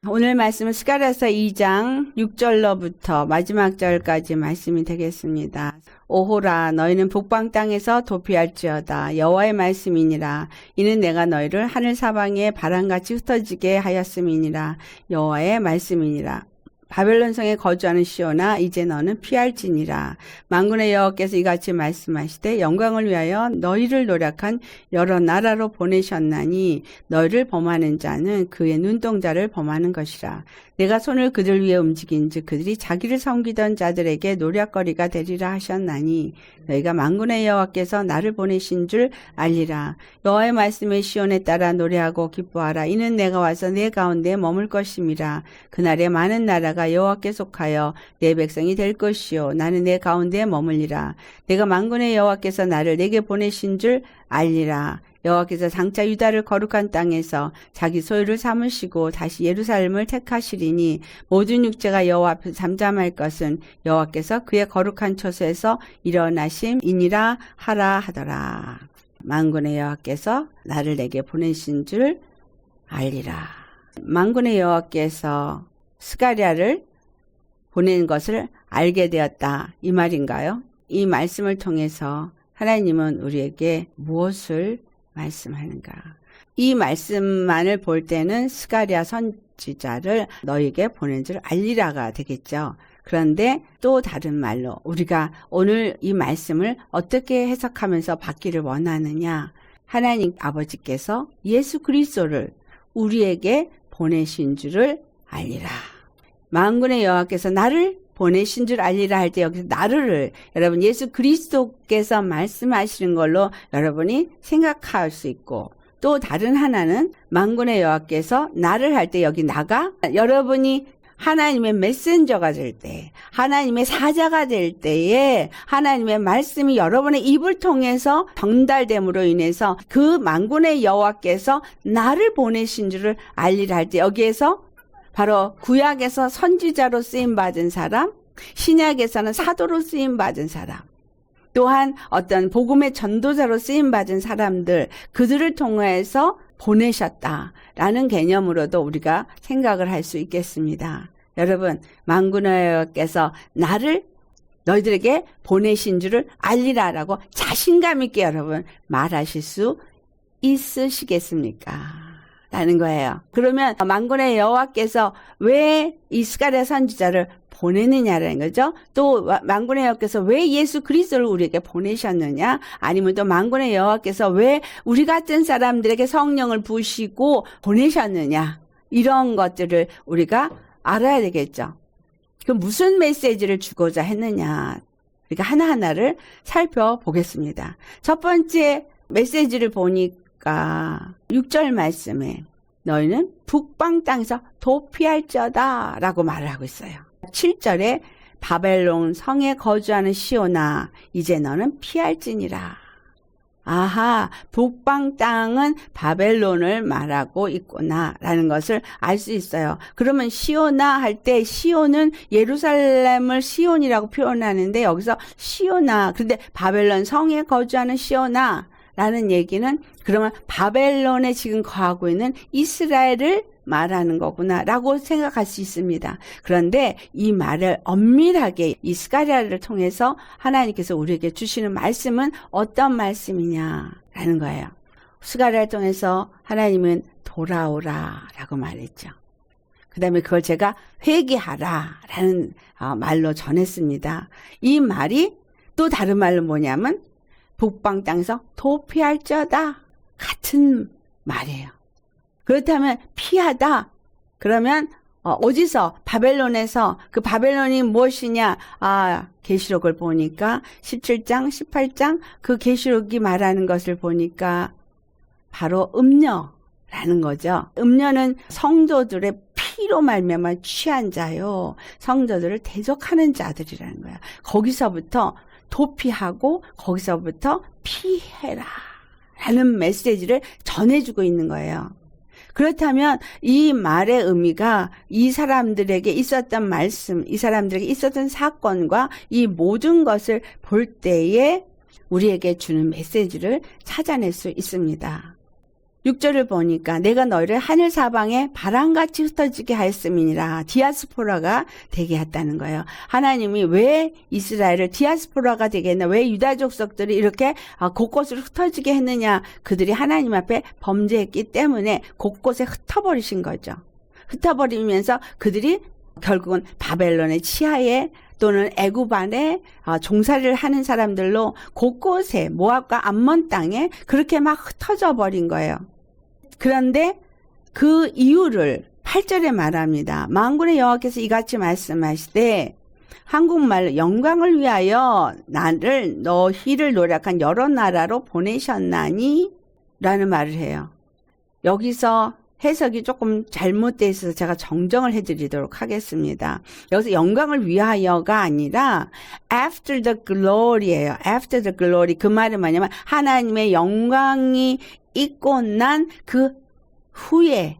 오늘 말씀은 스가랴서 2장 6절로부터 마지막 절까지 말씀이 되겠습니다. 오호라 너희는 북방 땅에서 도피할지어다. 여호와의 말씀이니라. 이는 내가 너희를 하늘 사방에 바람같이 흩어지게 하였음이니라. 여호와의 말씀이니라. 바벨론 성에 거주하는 시온아 이제 너는 피할지니라. 만군의 여호와께서 이같이 말씀하시되 영광을 위하여 너희를 노력한 여러 나라로 보내셨나니 너희를 범하는 자는 그의 눈동자를 범하는 것이라. 내가 손을 그들 위에 움직인즉 그들이 자기를 섬기던 자들에게 노략거리가 되리라 하셨나니 너희가 만군의 여호와께서 나를 보내신 줄 알리라. 여호와의 말씀에 시온에 따라 노래하고 기뻐하라. 이는 내가 와서 내 가운데 머물 것임이라. 그날에 많은 나라가 여호와께 속하여 내 백성이 될 것이요 나는 내 가운데 머물리라. 내가 만군의 여호와께서 나를 내게 보내신 줄 알리라. 여호와께서 장차 유다를 거룩한 땅에서 자기 소유를 삼으시고 다시 예루살렘을 택하시리니 모든 육체가 여호와 앞에 잠잠할 것은 여호와께서 그의 거룩한 처소에서 일어나심이니라 하라 하더라. 만군의 여호와께서 나를 내게 보내신 줄 알리라. 만군의 여호와께서 스가랴를 보낸 것을 알게 되었다. 이 말인가요? 이 말씀을 통해서 하나님은 우리에게 무엇을 말씀하는가? 이 말씀만을 볼 때는 스가랴 선지자를 너에게 보낸 줄 알리라가 되겠죠. 그런데 또 다른 말로 우리가 오늘 이 말씀을 어떻게 해석하면서 받기를 원하느냐? 하나님 아버지께서 예수 그리스도를 우리에게 보내신 줄을 알리라. 만군의 여호와께서 나를 보내신 줄 알리라 할 때 여기서 나를 여러분 예수 그리스도께서 말씀하시는 걸로 여러분이 생각할 수 있고 또 다른 하나는 만군의 여호와께서 나를 할 때 여기 나가 여러분이 하나님의 메신저가 될 때 하나님의 사자가 될 때에 하나님의 말씀이 여러분의 입을 통해서 전달됨으로 인해서 그 만군의 여호와께서 나를 보내신 줄을 알리라 할 때 여기에서 바로 구약에서 선지자로 쓰임받은 사람, 신약에서는 사도로 쓰임받은 사람, 또한 어떤 복음의 전도자로 쓰임받은 사람들, 그들을 통해서 보내셨다라는 개념으로도 우리가 생각을 할 수 있겠습니다. 여러분, 만군의 여호와께서 나를 너희들에게 보내신 줄을 알리라라고 자신감 있게 여러분 말하실 수 있으시겠습니까? 라는 거예요. 그러면 만군의 여호와께서 왜 이 스가랴 선지자를 보내느냐라는 거죠. 또 만군의 여호와께서 왜 예수 그리스도를 우리에게 보내셨느냐? 아니면 또 만군의 여호와께서 왜 우리 같은 사람들에게 성령을 부으시고 보내셨느냐? 이런 것들을 우리가 알아야 되겠죠. 그 무슨 메시지를 주고자 했느냐? 우리가 하나하나를 살펴보겠습니다. 첫 번째 메시지를 보니까 6절 말씀에 너희는 북방 땅에서 도피할지어다 라고 말을 하고 있어요. 7절에 바벨론 성에 거주하는 시온아 이제 너는 피할지니라. 아하, 북방 땅은 바벨론을 말하고 있구나 라는 것을 알 수 있어요. 그러면 시온아 할 때 시온은 예루살렘을 시온이라고 표현하는데 여기서 시온아, 그런데 바벨론 성에 거주하는 시온아 라는 얘기는 그러면 바벨론에 지금 거하고 있는 이스라엘을 말하는 거구나 라고 생각할 수 있습니다. 그런데 이 말을 엄밀하게 이 스가랴를 통해서 하나님께서 우리에게 주시는 말씀은 어떤 말씀이냐 라는 거예요. 스가랴를 통해서 하나님은 돌아오라 라고 말했죠. 그 다음에 그걸 제가 회개하라 라는 말로 전했습니다. 이 말이 또 다른 말로 뭐냐면 북방 땅에서 도피할지어다 같은 말이에요. 그렇다면 피하다 그러면 어디서 바벨론에서 그 바벨론이 무엇이냐? 계시록을 보니까 17장 18장 그 계시록이 말하는 것을 보니까 바로 음녀라는 거죠. 음녀는 성도들의 피로 말미암아 취한 자요. 성도들을 대적하는 자들이라는 거야. 거기서부터 도피하고 거기서부터 피해라 라는 메시지를 전해주고 있는 거예요. 그렇다면 이 말의 의미가 이 사람들에게 있었던 말씀, 이 사람들에게 있었던 사건과 이 모든 것을 볼 때에 우리에게 주는 메시지를 찾아낼 수 있습니다. 6절을 보니까 내가 너희를 하늘 사방에 바람같이 흩어지게 하였음이니라. 디아스포라가 되게 했다는 거예요. 하나님이 왜 이스라엘을 디아스포라가 되게 했나? 왜 유다 족속들이 이렇게 곳곳으로 흩어지게 했느냐? 그들이 하나님 앞에 범죄했기 때문에 곳곳에 흩어버리신 거죠. 흩어버리면서 그들이 결국은 바벨론의 치하에 또는 애굽 안에 종살이를 하는 사람들로 곳곳에 모압과 암몬 땅에 그렇게 막 흩어져 버린 거예요. 그런데 그 이유를 8절에 말합니다. 만군의 여호와께서 이같이 말씀하시되 한국말로 영광을 위하여 나를 너희를 노력한 여러 나라로 보내셨나니 라는 말을 해요. 여기서 해석이 조금 잘못되어 있어서 제가 정정을 해드리도록 하겠습니다. 여기서 영광을 위하여가 아니라 after the glory예요. after the glory. 그 말은 뭐냐면 하나님의 영광이 있고 난 그 후에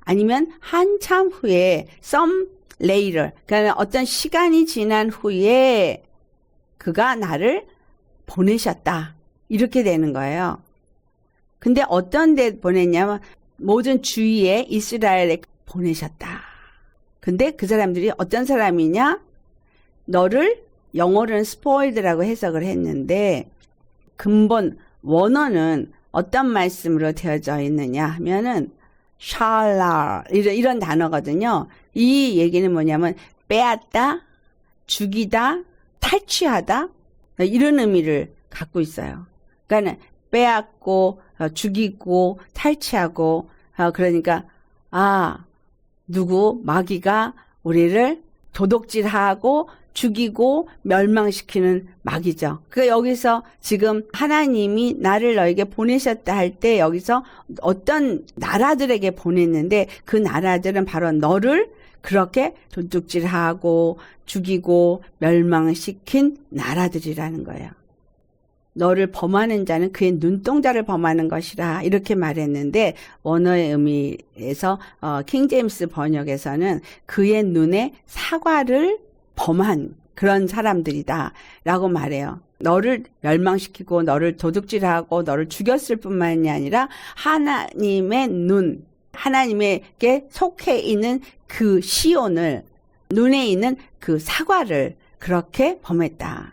아니면 한참 후에 some later. 그러니까 어떤 시간이 지난 후에 그가 나를 보내셨다. 이렇게 되는 거예요. 근데 어떤 데 보냈냐면 모든 주위에 이스라엘에 보내셨다. 근데 그 사람들이 어떤 사람이냐? 너를 영어로는 spoiled라고 해석을 했는데 근본 원어는 어떤 말씀으로 되어져 있느냐 하면은 샬라 이런 단어거든요. 이 얘기는 뭐냐면 빼앗다, 죽이다, 탈취하다 이런 의미를 갖고 있어요. 그러니까 빼앗고 죽이고 탈취하고 그러니까 누구 마귀가 우리를 도둑질하고 죽이고 멸망시키는 마귀죠. 그러니까 여기서 지금 하나님이 나를 너에게 보내셨다 할 때 여기서 어떤 나라들에게 보냈는데 그 나라들은 바로 너를 그렇게 도둑질하고 죽이고 멸망시킨 나라들이라는 거예요. 너를 범하는 자는 그의 눈동자를 범하는 것이라 이렇게 말했는데 원어의 의미에서 킹제임스 번역에서는 그의 눈에 사과를 범한 그런 사람들이다 라고 말해요. 너를 멸망시키고 너를 도둑질하고 너를 죽였을 뿐만이 아니라 하나님의 눈, 하나님에게 속해 있는 그 시온을 눈에 있는 그 사과를 그렇게 범했다.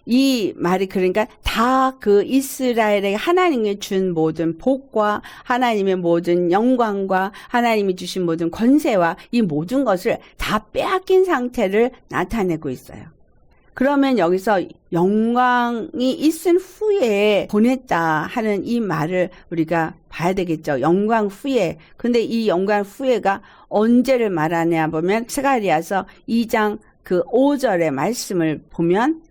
이 말이 그러니까 다 그 이스라엘에게 하나님이 준 모든 복과 하나님의 모든 영광과 하나님이 주신 모든 권세와 이 모든 것을 다 빼앗긴 상태를 나타내고 있어요. 그러면 여기서 영광이 있은 후에 보냈다 하는 이 말을 우리가 봐야 되겠죠. 영광 후에. 근데 이 영광 후에가 언제를 말하냐 보면 스가랴서 2장 그 5절의 말씀을 보면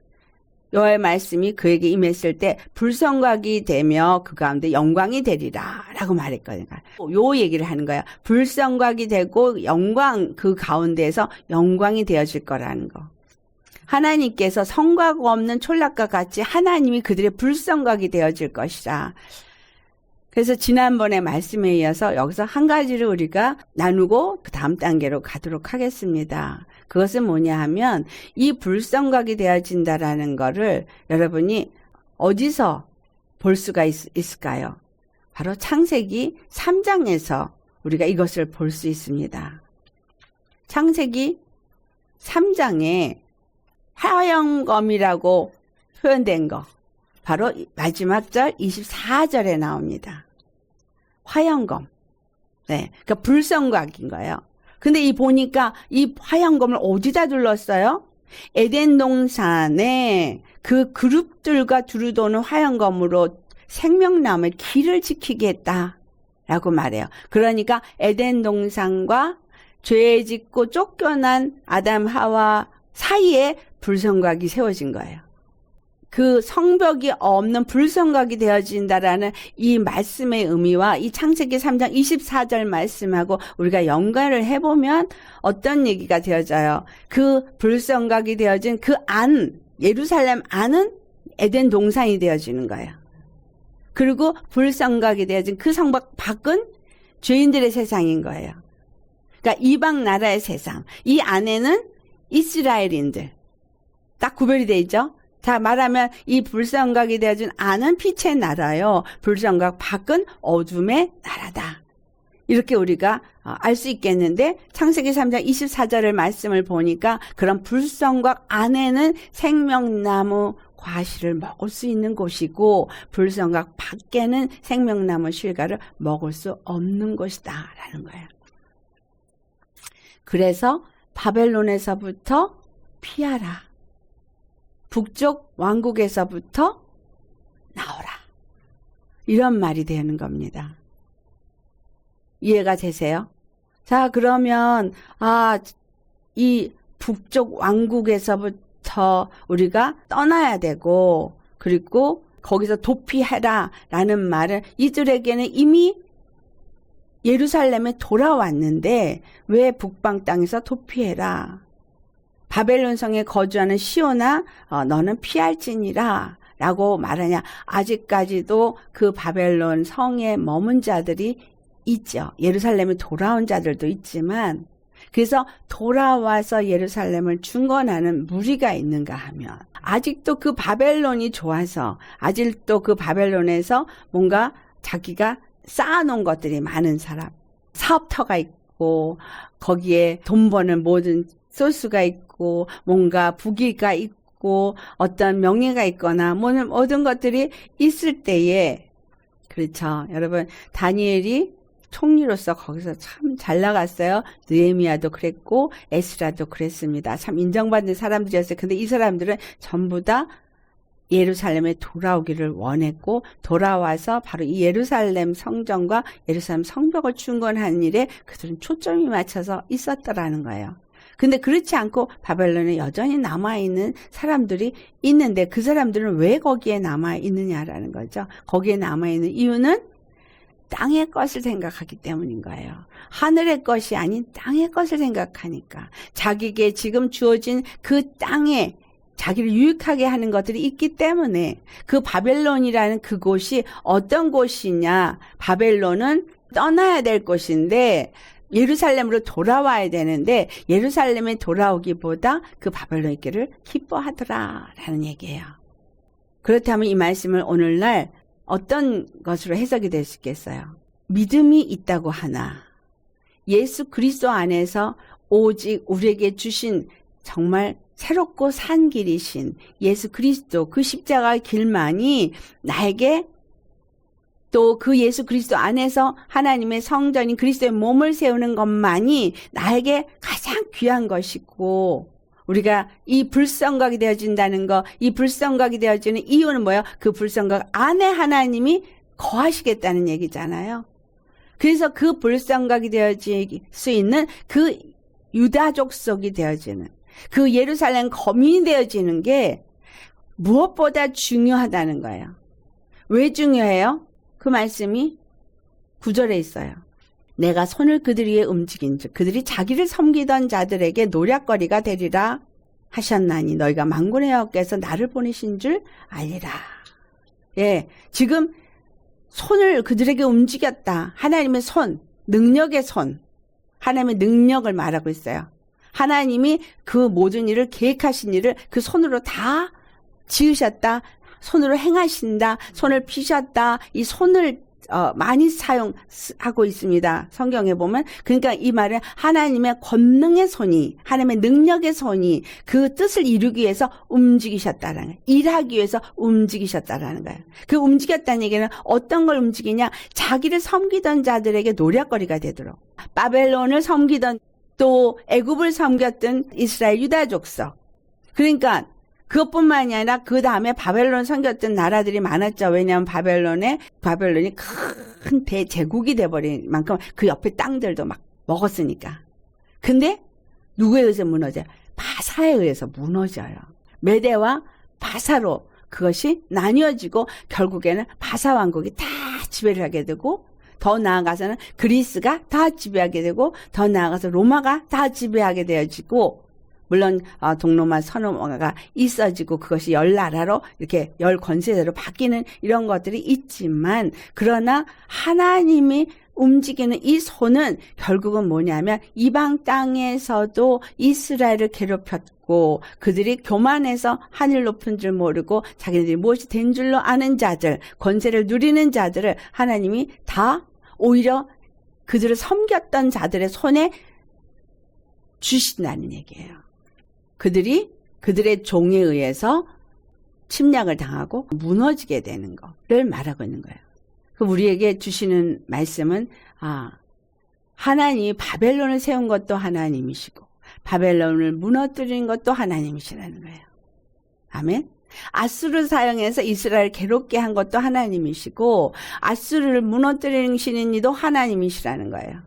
여호와의 말씀이 그에게 임했을 때 불성각이 되며 그 가운데 영광이 되리라 라고 말했거든요. 요 얘기를 하는 거야. 불성각이 되고 영광 그 가운데에서 영광이 되어질 거라는 거. 하나님께서 성각 없는 촌락과 같이 하나님이 그들의 불성각이 되어질 것이라. 그래서 지난번에 말씀에 이어서 여기서 한 가지를 우리가 나누고 그 다음 단계로 가도록 하겠습니다. 그것은 뭐냐 하면 이 불성각이 되어진다라는 거를 여러분이 어디서 볼 수가 있을까요? 바로 창세기 3장에서 우리가 이것을 볼 수 있습니다. 창세기 3장에 화영검이라고 표현된 거 바로 마지막 절 24절에 나옵니다. 화영검. 네, 그러니까 불성각인 거예요. 근데 이 보니까 이 화영검을 어디다 둘렀어요? 에덴 동산에 그 그룹들과 두루도는 화영검으로 생명나무의 길을 지키게 했다라고 말해요. 그러니까 에덴 동산과 죄 짓고 쫓겨난 아담 하와 사이에 불성각이 세워진 거예요. 그 성벽이 없는 불성각이 되어진다라는 이 말씀의 의미와 이 창세기 3장 24절 말씀하고 우리가 연관을 해보면 어떤 얘기가 되어져요. 그 불성각이 되어진 그 안, 예루살렘 안은 에덴 동산이 되어지는 거예요. 그리고 불성각이 되어진 그 성벽 밖은 죄인들의 세상인 거예요. 그러니까 이방 나라의 세상. 이 안에는 이스라엘인들. 딱 구별이 돼 있죠? 자, 말하면 이 불성각이 되어준 안은 빛의 나라요. 불성각 밖은 어둠의 나라다. 이렇게 우리가 알 수 있겠는데 창세기 3장 24절의 말씀을 보니까 그런 불성각 안에는 생명나무 과실을 먹을 수 있는 곳이고 불성각 밖에는 생명나무 실과를 먹을 수 없는 곳이다 라는 거예요. 그래서 바벨론에서부터 피하라. 북쪽 왕국에서부터 나오라. 이런 말이 되는 겁니다. 이해가 되세요? 자, 그러면 이 북쪽 왕국에서부터 우리가 떠나야 되고 그리고 거기서 도피해라 라는 말은 이들에게는 이미 예루살렘에 돌아왔는데 왜 북방 땅에서 도피해라. 바벨론 성에 거주하는 시온아 너는 피할지니라 라고 말하냐. 아직까지도 그 바벨론 성에 머문 자들이 있죠. 예루살렘에 돌아온 자들도 있지만 그래서 돌아와서 예루살렘을 중건하는 무리가 있는가 하면 아직도 그 바벨론이 좋아서 아직도 그 바벨론에서 뭔가 자기가 쌓아놓은 것들이 많은 사람, 사업터가 있고 거기에 돈 버는 모든 소스가 있고 뭔가 부귀가 있고 어떤 명예가 있거나 모든 것들이 있을 때에 그렇죠. 여러분 다니엘이 총리로서 거기서 참 잘 나갔어요. 느헤미야도 그랬고 에스라도 그랬습니다. 참 인정받는 사람들이었어요. 근데 이 사람들은 전부 다 예루살렘에 돌아오기를 원했고 돌아와서 바로 이 예루살렘 성전과 예루살렘 성벽을 중건하는 일에 그들은 초점이 맞춰서 있었더라는 거예요. 근데 그렇지 않고 바벨론에 여전히 남아있는 사람들이 있는데 그 사람들은 왜 거기에 남아있느냐라는 거죠. 거기에 남아있는 이유는 땅의 것을 생각하기 때문인 거예요. 하늘의 것이 아닌 땅의 것을 생각하니까 자기에게 지금 주어진 그 땅에 자기를 유익하게 하는 것들이 있기 때문에 그 바벨론이라는 그곳이 어떤 곳이냐. 바벨론은 떠나야 될 곳인데 예루살렘으로 돌아와야 되는데 예루살렘에 돌아오기보다 그 바벨론 있기를 기뻐하더라라는 얘기예요. 그렇다면 이 말씀을 오늘날 어떤 것으로 해석이 될 수 있겠어요? 믿음이 있다고 하나 예수 그리스도 안에서 오직 우리에게 주신 정말 새롭고 산 길이신 예수 그리스도 그 십자가의 길만이 나에게 또 그 예수 그리스도 안에서 하나님의 성전인 그리스도의 몸을 세우는 것만이 나에게 가장 귀한 것이고 우리가 이 불성각이 되어진다는 거, 이 불성각이 되어지는 이유는 뭐예요? 그 불성각 안에 하나님이 거하시겠다는 얘기잖아요. 그래서 그 불성각이 되어질 수 있는 그 유다족 속이 되어지는 그 예루살렘 거민이 되어지는 게 무엇보다 중요하다는 거예요. 왜 중요해요? 그 말씀이 9절에 있어요. 내가 손을 그들 위에 움직인 즉 그들이 자기를 섬기던 자들에게 노략거리가 되리라 하셨나니 너희가 만군의 여호와께서 나를 보내신 줄 알리라. 예, 지금 손을 그들에게 움직였다. 하나님의 손, 능력의 손, 하나님의 능력을 말하고 있어요. 하나님이 그 모든 일을 계획하신 일을 그 손으로 다 지으셨다. 손으로 행하신다. 손을 피셨다. 이 손을 많이 사용하고 있습니다. 성경에 보면. 그러니까 이 말은 하나님의 권능의 손이, 하나님의 능력의 손이 그 뜻을 이루기 위해서 움직이셨다라는 거예요. 일하기 위해서 움직이셨다라는 거예요. 그 움직였다는 얘기는 어떤 걸 움직이냐? 자기를 섬기던 자들에게 노략거리가 되도록. 바벨론을 섬기던 또 애굽을 섬겼던 이스라엘 유다 족속. 그러니까 그것뿐만이 아니라 그 다음에 바벨론 섬겼던 나라들이 많았죠. 왜냐하면 바벨론이 큰 대제국이 돼버린 만큼 그 옆에 땅들도 막 먹었으니까. 근데 누구에 의해서 무너져요? 바사에 의해서 무너져요. 메대와 바사로 그것이 나뉘어지고 결국에는 바사 왕국이 다 지배를 하게 되고 더 나아가서는 그리스가 다 지배하게 되고 더 나아가서 로마가 다 지배하게 되어지고 물론 동로마 서로마가 있어지고 그것이 열 나라로 이렇게 열 권세대로 바뀌는 이런 것들이 있지만 그러나 하나님이 움직이는 이 손은 결국은 뭐냐면 이방 땅에서도 이스라엘을 괴롭혔고 그들이 교만해서 하늘 높은 줄 모르고 자기들이 무엇이 된 줄로 아는 자들, 권세를 누리는 자들을 하나님이 다 오히려 그들을 섬겼던 자들의 손에 주신다는 얘기예요. 그들이 그들의 종에 의해서 침략을 당하고 무너지게 되는 것을 말하고 있는 거예요. 우리에게 주시는 말씀은 하나님이 바벨론을 세운 것도 하나님이시고 바벨론을 무너뜨린 것도 하나님이시라는 거예요. 아멘. 아수르를 사용해서 이스라엘을 괴롭게 한 것도 하나님이시고 아수르를 무너뜨리시는 이도 하나님이시라는 거예요.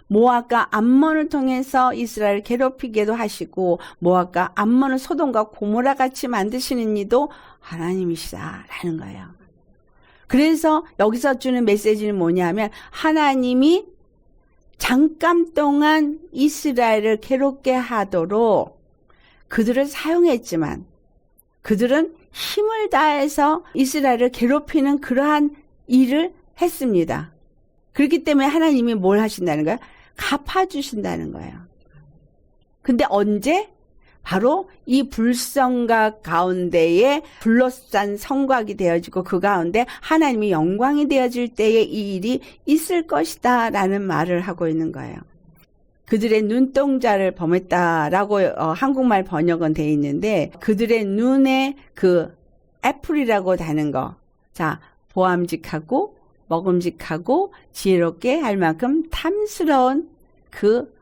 모압과 암몬을 통해서 이스라엘을 괴롭히게도 하시고 모압과 암몬을 소돔과 고모라 같이 만드시는 이도 하나님이시다라는 거예요. 그래서 여기서 주는 메시지는 뭐냐면 하나님이 잠깐 동안 이스라엘을 괴롭게 하도록 그들을 사용했지만 그들은 힘을 다해서 이스라엘을 괴롭히는 그러한 일을 했습니다. 그렇기 때문에 하나님이 뭘 하신다는 거예요? 갚아주신다는 거예요. 근데 언제? 바로 이 불성각 가운데에 둘러싼 성곽이 되어지고 그 가운데 하나님이 영광이 되어질 때에 이 일이 있을 것이다 라는 말을 하고 있는 거예요. 그들의 눈동자를 범했다라고 한국말 번역은 되어 있는데 그들의 눈에 그 애플이라고 다는 거. 자, 보암직하고 먹음직하고 지혜롭게 할 만큼 탐스러운 그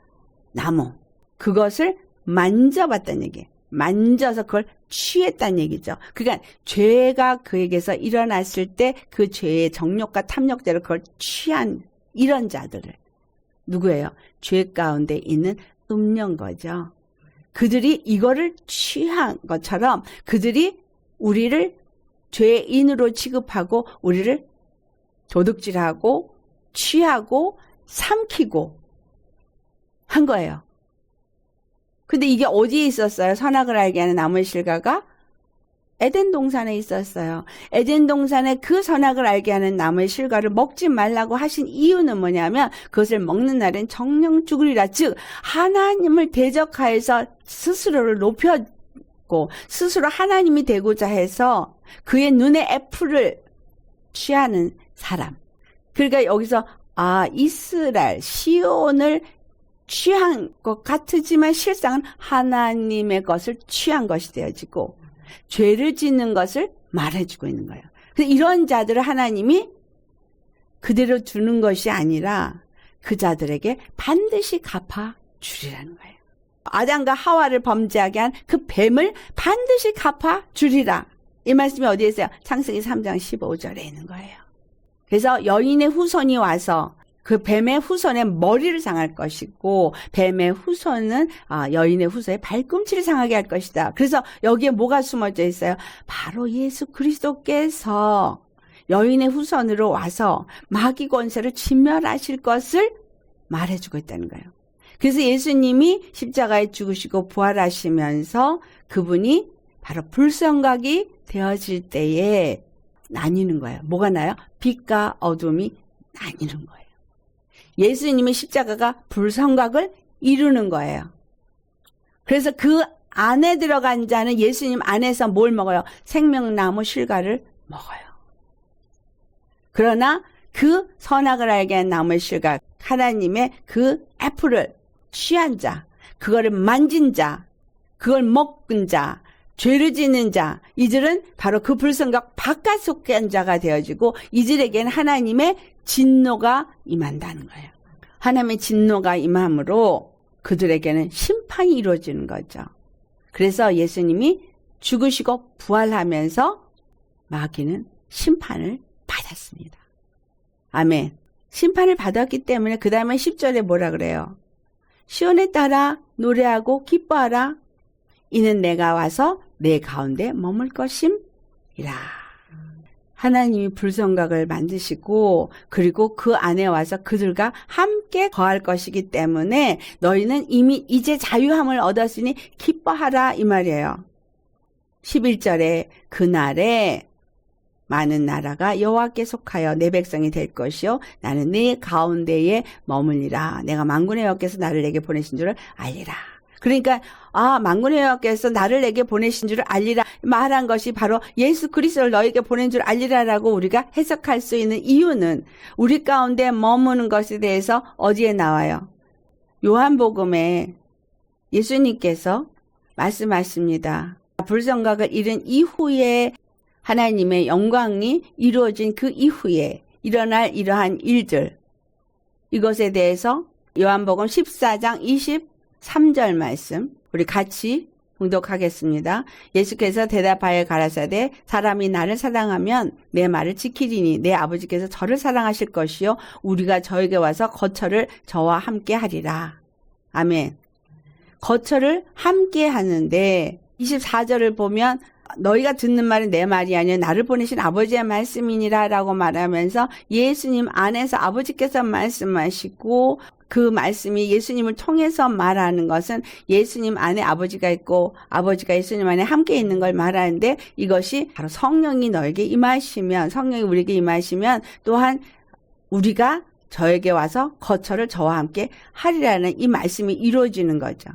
나무. 그것을 만져봤다는 얘기예요. 만져서 그걸 취했다는 얘기죠. 그러니까 죄가 그에게서 일어났을 때 그 죄의 정욕과 탐욕대로 그걸 취한 이런 자들을 누구예요? 죄 가운데 있는 음녀인 거죠. 그들이 이거를 취한 것처럼 그들이 우리를 죄인으로 취급하고 우리를 도둑질하고 취하고 삼키고 한 거예요. 근데 이게 어디에 있었어요? 선악을 알게 하는 나무의 실과가 에덴 동산에 있었어요. 에덴 동산에 그 선악을 알게 하는 나무의 실과를 먹지 말라고 하신 이유는 뭐냐면 그것을 먹는 날엔 정령 죽으리라. 즉 하나님을 대적하여서 스스로를 높였고 스스로 하나님이 되고자 해서 그의 눈의 애플을 취하는 사람. 그러니까 여기서 이스라엘 시온을 취한 것 같으지만 실상은 하나님의 것을 취한 것이 되어지고 죄를 짓는 것을 말해주고 있는 거예요. 그래서 이런 자들을 하나님이 그대로 두는 것이 아니라 그 자들에게 반드시 갚아주리라는 거예요. 아담과 하와를 범죄하게 한 그 뱀을 반드시 갚아주리라. 이 말씀이 어디에 있어요? 창세기 3장 15절에 있는 거예요. 그래서 여인의 후손이 와서 그 뱀의 후손의 머리를 상할 것이고 뱀의 후손은 여인의 후손의 발꿈치를 상하게 할 것이다. 그래서 여기에 뭐가 숨어져 있어요? 바로 예수 그리스도께서 여인의 후손으로 와서 마귀 권세를 진멸하실 것을 말해주고 있다는 거예요. 그래서 예수님이 십자가에 죽으시고 부활하시면서 그분이 바로 불성각이 되어질 때에 나뉘는 거예요. 뭐가 나요? 빛과 어둠이 나뉘는 거예요. 예수님의 십자가가 불성각을 이루는 거예요. 그래서 그 안에 들어간 자는 예수님 안에서 뭘 먹어요? 생명나무 실과를 먹어요. 그러나 그 선악을 알게 한 나무의 실과, 하나님의 그 애플을 취한 자, 그거를 만진 자, 그걸 먹은 자, 죄를 짓는 자, 이들은 바로 그 불성각 바깥 속한 자가 되어지고 이들에게는 하나님의 진노가 임한다는 거예요. 하나님의 진노가 임함으로 그들에게는 심판이 이루어지는 거죠. 그래서 예수님이 죽으시고 부활하면서 마귀는 심판을 받았습니다. 아멘. 심판을 받았기 때문에 그 다음에 10절에 뭐라 그래요? 시온에 따라 노래하고 기뻐하라. 이는 내가 와서 내 가운데 머물 것임이라. 하나님이 불성각을 만드시고 그리고 그 안에 와서 그들과 함께 거할 것이기 때문에 너희는 이미 이제 자유함을 얻었으니 기뻐하라 이 말이에요. 11절에 그날에 많은 나라가 여호와께 속하여 내 백성이 될 것이요 나는 네 가운데에 머물리라. 내가 만군의 여호와께서 나를 내게 보내신 줄을 알리라. 그러니까 만군의 여호와께서 나를 내게 보내신 줄을 알리라 말한 것이 바로 예수 그리스도를 너에게 보낸 줄 알리라라고 우리가 해석할 수 있는 이유는 우리 가운데 머무는 것에 대해서 어디에 나와요? 요한복음에 예수님께서 말씀하십니다. 불성각을 이룬 이후에 하나님의 영광이 이루어진 그 이후에 일어날 이러한 일들, 이것에 대해서 요한복음 14장 23절 말씀 우리 같이 봉독하겠습니다. 예수께서 대답하여 가라사대 사람이 나를 사랑하면 내 말을 지키리니 내 아버지께서 저를 사랑하실 것이요 우리가 저에게 와서 거처를 저와 함께 하리라. 아멘. 거처를 함께 하는데 24절을 보면 너희가 듣는 말은 내 말이 아니라 나를 보내신 아버지의 말씀이니라 라고 말하면서 예수님 안에서 아버지께서 말씀하시고 그 말씀이 예수님을 통해서 말하는 것은 예수님 안에 아버지가 있고 아버지가 예수님 안에 함께 있는 걸 말하는데 이것이 바로 성령이 너에게 임하시면 성령이 우리에게 임하시면 또한 우리가 저에게 와서 거처를 저와 함께 하리라는 이 말씀이 이루어지는 거죠.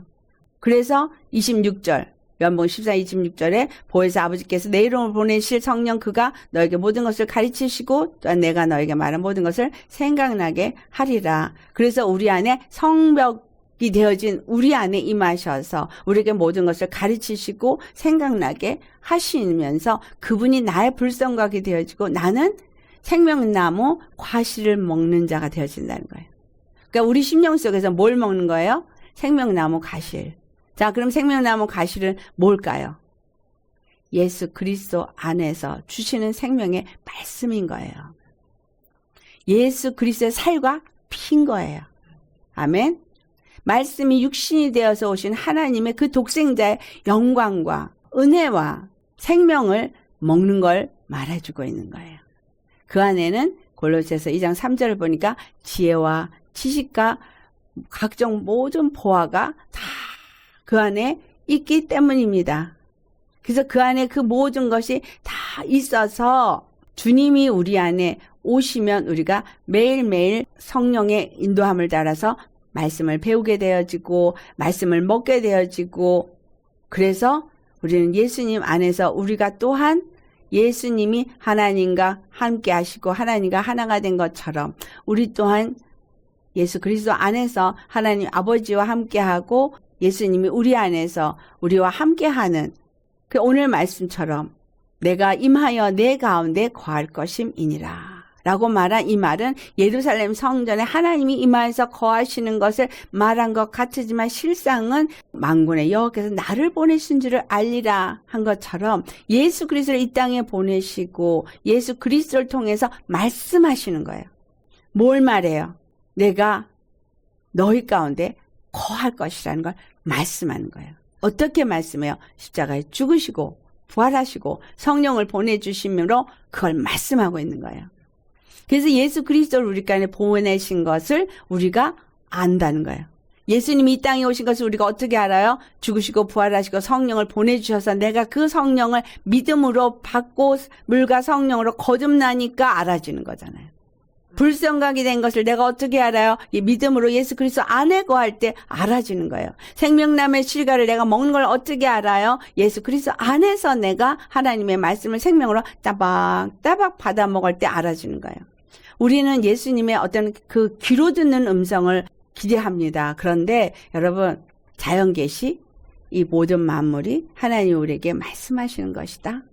그래서 26절 요한복음 14, 26절에 보혜사 아버지께서 내 이름을 보내실 성령 그가 너에게 모든 것을 가르치시고 또한 내가 너에게 말한 모든 것을 생각나게 하리라. 그래서 우리 안에 성벽이 되어진 우리 안에 임하셔서 우리에게 모든 것을 가르치시고 생각나게 하시면서 그분이 나의 불성각이 되어지고 나는 생명나무 과실을 먹는 자가 되어진다는 거예요. 그러니까 우리 심령 속에서 뭘 먹는 거예요? 생명나무 과실. 자, 그럼 생명나무 과실은 뭘까요? 예수 그리스도 안에서 주시는 생명의 말씀인 거예요. 예수 그리스도의 살과 피인 거예요. 아멘. 말씀이 육신이 되어서 오신 하나님의 그 독생자의 영광과 은혜와 생명을 먹는 걸 말해주고 있는 거예요. 그 안에는 골로새서 2장 3절을 보니까 지혜와 지식과 각종 모든 보화가 다 그 안에 있기 때문입니다. 그래서 그 안에 그 모든 것이 다 있어서 주님이 우리 안에 오시면 우리가 매일매일 성령의 인도함을 따라서 말씀을 배우게 되어지고 말씀을 먹게 되어지고 그래서 우리는 예수님 안에서 우리가 또한 예수님이 하나님과 함께 하시고 하나님과 하나가 된 것처럼 우리 또한 예수 그리스도 안에서 하나님 아버지와 함께하고 예수님이 우리 안에서 우리와 함께하는 그 오늘 말씀처럼 내가 임하여 내 가운데 거할 것임이니라 라고 말한 이 말은 예루살렘 성전에 하나님이 임하여서 거하시는 것을 말한 것 같지만 실상은 만군의 여호와께서 나를 보내신 줄을 알리라 한 것처럼 예수 그리스도를 이 땅에 보내시고 예수 그리스도를 통해서 말씀하시는 거예요. 뭘 말해요? 내가 너희 가운데 거할 것이라는 걸 말씀하는 거예요. 어떻게 말씀해요? 십자가에 죽으시고 부활하시고 성령을 보내주심으로 그걸 말씀하고 있는 거예요. 그래서 예수 그리스도를 우리 안에 보내신 것을 우리가 안다는 거예요. 예수님이 이 땅에 오신 것을 우리가 어떻게 알아요? 죽으시고 부활하시고 성령을 보내주셔서 내가 그 성령을 믿음으로 받고 물과 성령으로 거듭나니까 알아지는 거잖아요. 불성각이 된 것을 내가 어떻게 알아요? 이 믿음으로 예수 그리스도 안에 거할 때 알아지는 거예요. 생명나무의 실과를 내가 먹는 걸 어떻게 알아요? 예수 그리스도 안에서 내가 하나님의 말씀을 생명으로 따박따박 받아 먹을 때 알아지는 거예요. 우리는 예수님의 어떤 그 귀로 듣는 음성을 기대합니다. 그런데 여러분 자연계시 이 모든 만물이 하나님 우리에게 말씀하시는 것이다.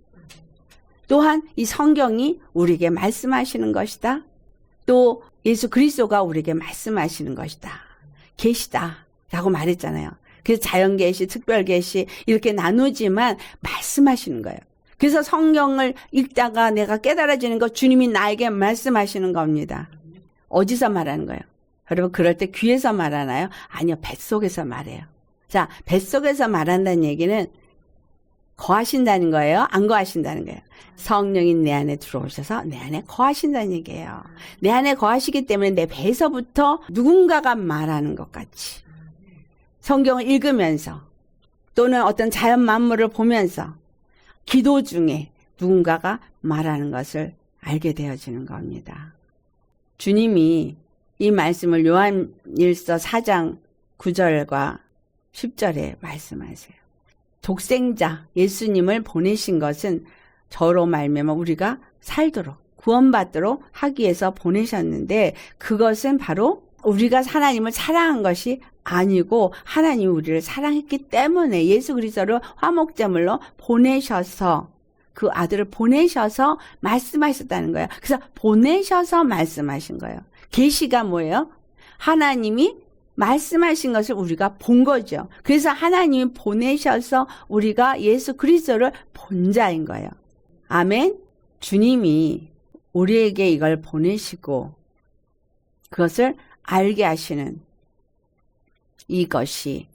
또한 이 성경이 우리에게 말씀하시는 것이다. 또 예수 그리스도가 우리에게 말씀하시는 것이다. 계시다 라고 말했잖아요. 그래서 자연계시, 특별계시 이렇게 나누지만 말씀하시는 거예요. 그래서 성경을 읽다가 내가 깨달아지는 것 주님이 나에게 말씀하시는 겁니다. 어디서 말하는 거예요? 여러분 그럴 때 귀에서 말하나요? 아니요. 뱃속에서 말해요. 자, 뱃속에서 말한다는 얘기는 거하신다는 거예요? 안 거하신다는 거예요? 성령이 내 안에 들어오셔서 내 안에 거하신다는 얘기예요. 내 안에 거하시기 때문에 내 배에서부터 누군가가 말하는 것 같이 성경을 읽으면서 또는 어떤 자연 만물을 보면서 기도 중에 누군가가 말하는 것을 알게 되어지는 겁니다. 주님이 이 말씀을 요한일서 4장 9절과 10절에 말씀하세요. 독생자 예수님을 보내신 것은 저로 말미암아 우리가 살도록 구원받도록 하기 위해서 보내셨는데, 그것은 바로 우리가 하나님을 사랑한 것이 아니고 하나님이 우리를 사랑했기 때문에 예수 그리스도를 화목제물로 보내셔서, 그 아들을 보내셔서 말씀하셨다는 거예요. 그래서 보내셔서 말씀하신 거예요. 계시가 뭐예요? 하나님이 말씀하신 것을 우리가 본 거죠. 그래서 하나님이 보내셔서 우리가 예수 그리스도를 본 자인 거예요. 아멘. 주님이 우리에게 이걸 보내시고 그것을 알게 하시는 이것이,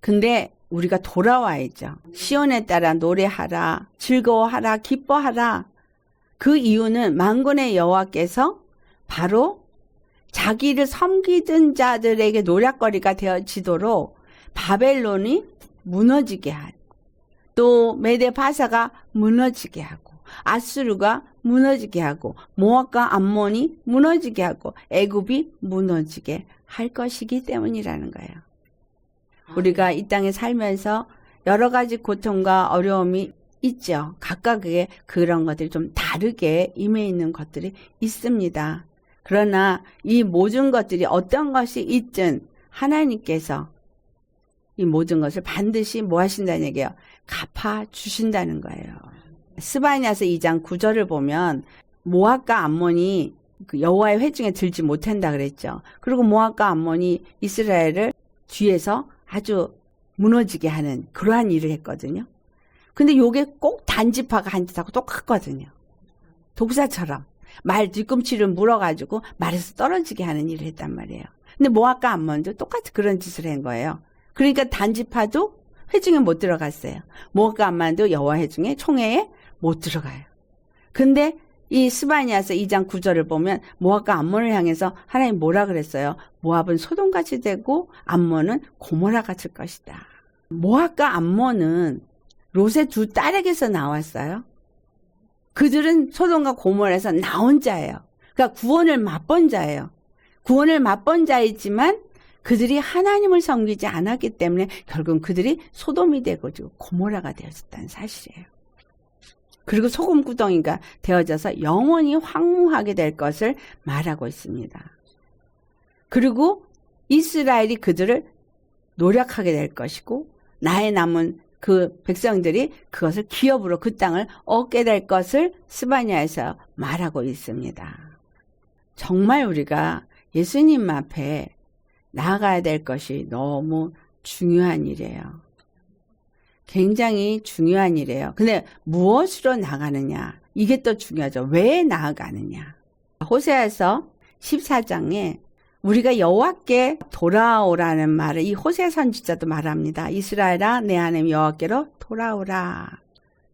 근데 우리가 돌아와야죠. 시온에 따라 노래하라, 즐거워하라, 기뻐하라. 그 이유는 만군의 여호와께서 바로 자기를 섬기던 자들에게 노략거리가 되어지도록 바벨론이 무너지게 하고, 또 메데 바사가 무너지게 하고, 아수르가 무너지게 하고, 모압과 암몬이 무너지게 하고, 애굽이 무너지게 할 것이기 때문이라는 거예요. 우리가 이 땅에 살면서 여러 가지 고통과 어려움이 있죠. 각각의 그런 것들이 좀 다르게 임해 있는 것들이 있습니다. 그러나 이 모든 것들이 어떤 것이 있든 하나님께서 이 모든 것을 반드시 뭐 하신다는 얘기예요? 갚아주신다는 거예요. 스바냐서 2장 9절을 보면 모압과 암몬이 그 여호와의 회중에 들지 못한다 그랬죠. 그리고 모압과 암몬이 이스라엘을 뒤에서 아주 무너지게 하는 그러한 일을 했거든요. 근데 요게 꼭 단지파가 한 짓하고 똑같거든요. 독사처럼 말 뒤꿈치를 물어가지고 말에서 떨어지게 하는 일을 했단 말이에요. 근데 모압과 암몬도 똑같이 그런 짓을 한 거예요. 그러니까 단지파도 회중에 못 들어갔어요. 모압과 암몬도 여호와 회중에 총회에 못 들어가요. 근데 이 스바냐서 2장 9절을 보면 모압과 암몬을 향해서 하나님 뭐라 그랬어요? 모압은 소돔같이 되고 암몬은 고모라같이 될 것이다. 모압과 암몬은 롯의 두 딸에게서 나왔어요. 그들은 소돔과 고모라에서 나온 자예요. 그러니까 구원을 맛본 자예요. 구원을 맛본 자이지만 그들이 하나님을 섬기지 않았기 때문에 결국은 그들이 소돔이 되고 고모라가 되어졌다는 사실이에요. 그리고 소금구덩이가 되어져서 영원히 황무하게 될 것을 말하고 있습니다. 그리고 이스라엘이 그들을 노력하게 될 것이고 나의 남은 그 백성들이 그것을 기업으로 그 땅을 얻게 될 것을 스바냐에서 말하고 있습니다. 정말 우리가 예수님 앞에 나아가야 될 것이 너무 중요한 일이에요. 굉장히 중요한 일이에요. 근데 무엇으로 나가느냐? 이게 또 중요하죠. 왜 나아가느냐? 호세아서 14장에 우리가 여호와께 돌아오라는 말을 이 호세 선지자도 말합니다. 이스라엘아 내 하나님 여호와께로 돌아오라.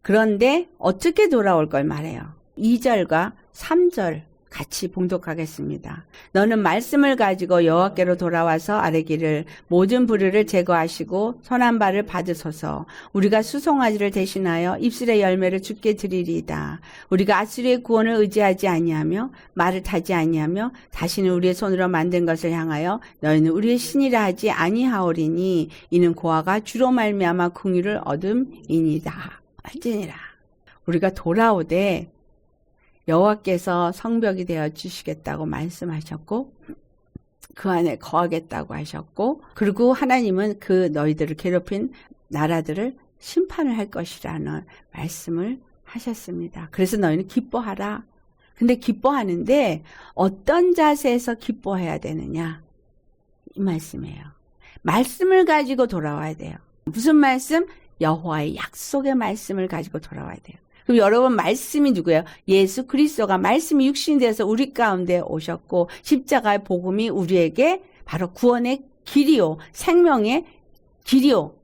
그런데 어떻게 돌아올 걸 말해요. 2절과 3절 같이 봉독하겠습니다. 너는 말씀을 가지고 여호와께로 돌아와서 아뢰기를 모든 불의를 제거하시고 선한 바를 받으소서. 우리가 수송아지를 대신하여 입술의 열매를 주께 드리리이다. 우리가 아수리의 구원을 의지하지 아니하며 말을 타지 아니하며 다시는 우리의 손으로 만든 것을 향하여 너희는 우리의 신이라 하지 아니하오리니 이는 고아가 주로 말미암아 긍휼을 얻음이니이다 할지니라. 우리가 돌아오되 여호와께서 성벽이 되어 주시겠다고 말씀하셨고 그 안에 거하겠다고 하셨고, 그리고 하나님은 그 너희들을 괴롭힌 나라들을 심판을 할 것이라는 말씀을 하셨습니다. 그래서 너희는 기뻐하라. 근데 기뻐하는데 어떤 자세에서 기뻐해야 되느냐? 이 말씀이에요. 말씀을 가지고 돌아와야 돼요. 무슨 말씀? 여호와의 약속의 말씀을 가지고 돌아와야 돼요. 그럼 여러분 말씀이 누구예요? 예수 그리스도가 말씀이 육신이 되어서 우리 가운데 오셨고 십자가의 복음이 우리에게 바로 구원의 길이요, 생명의 길이요,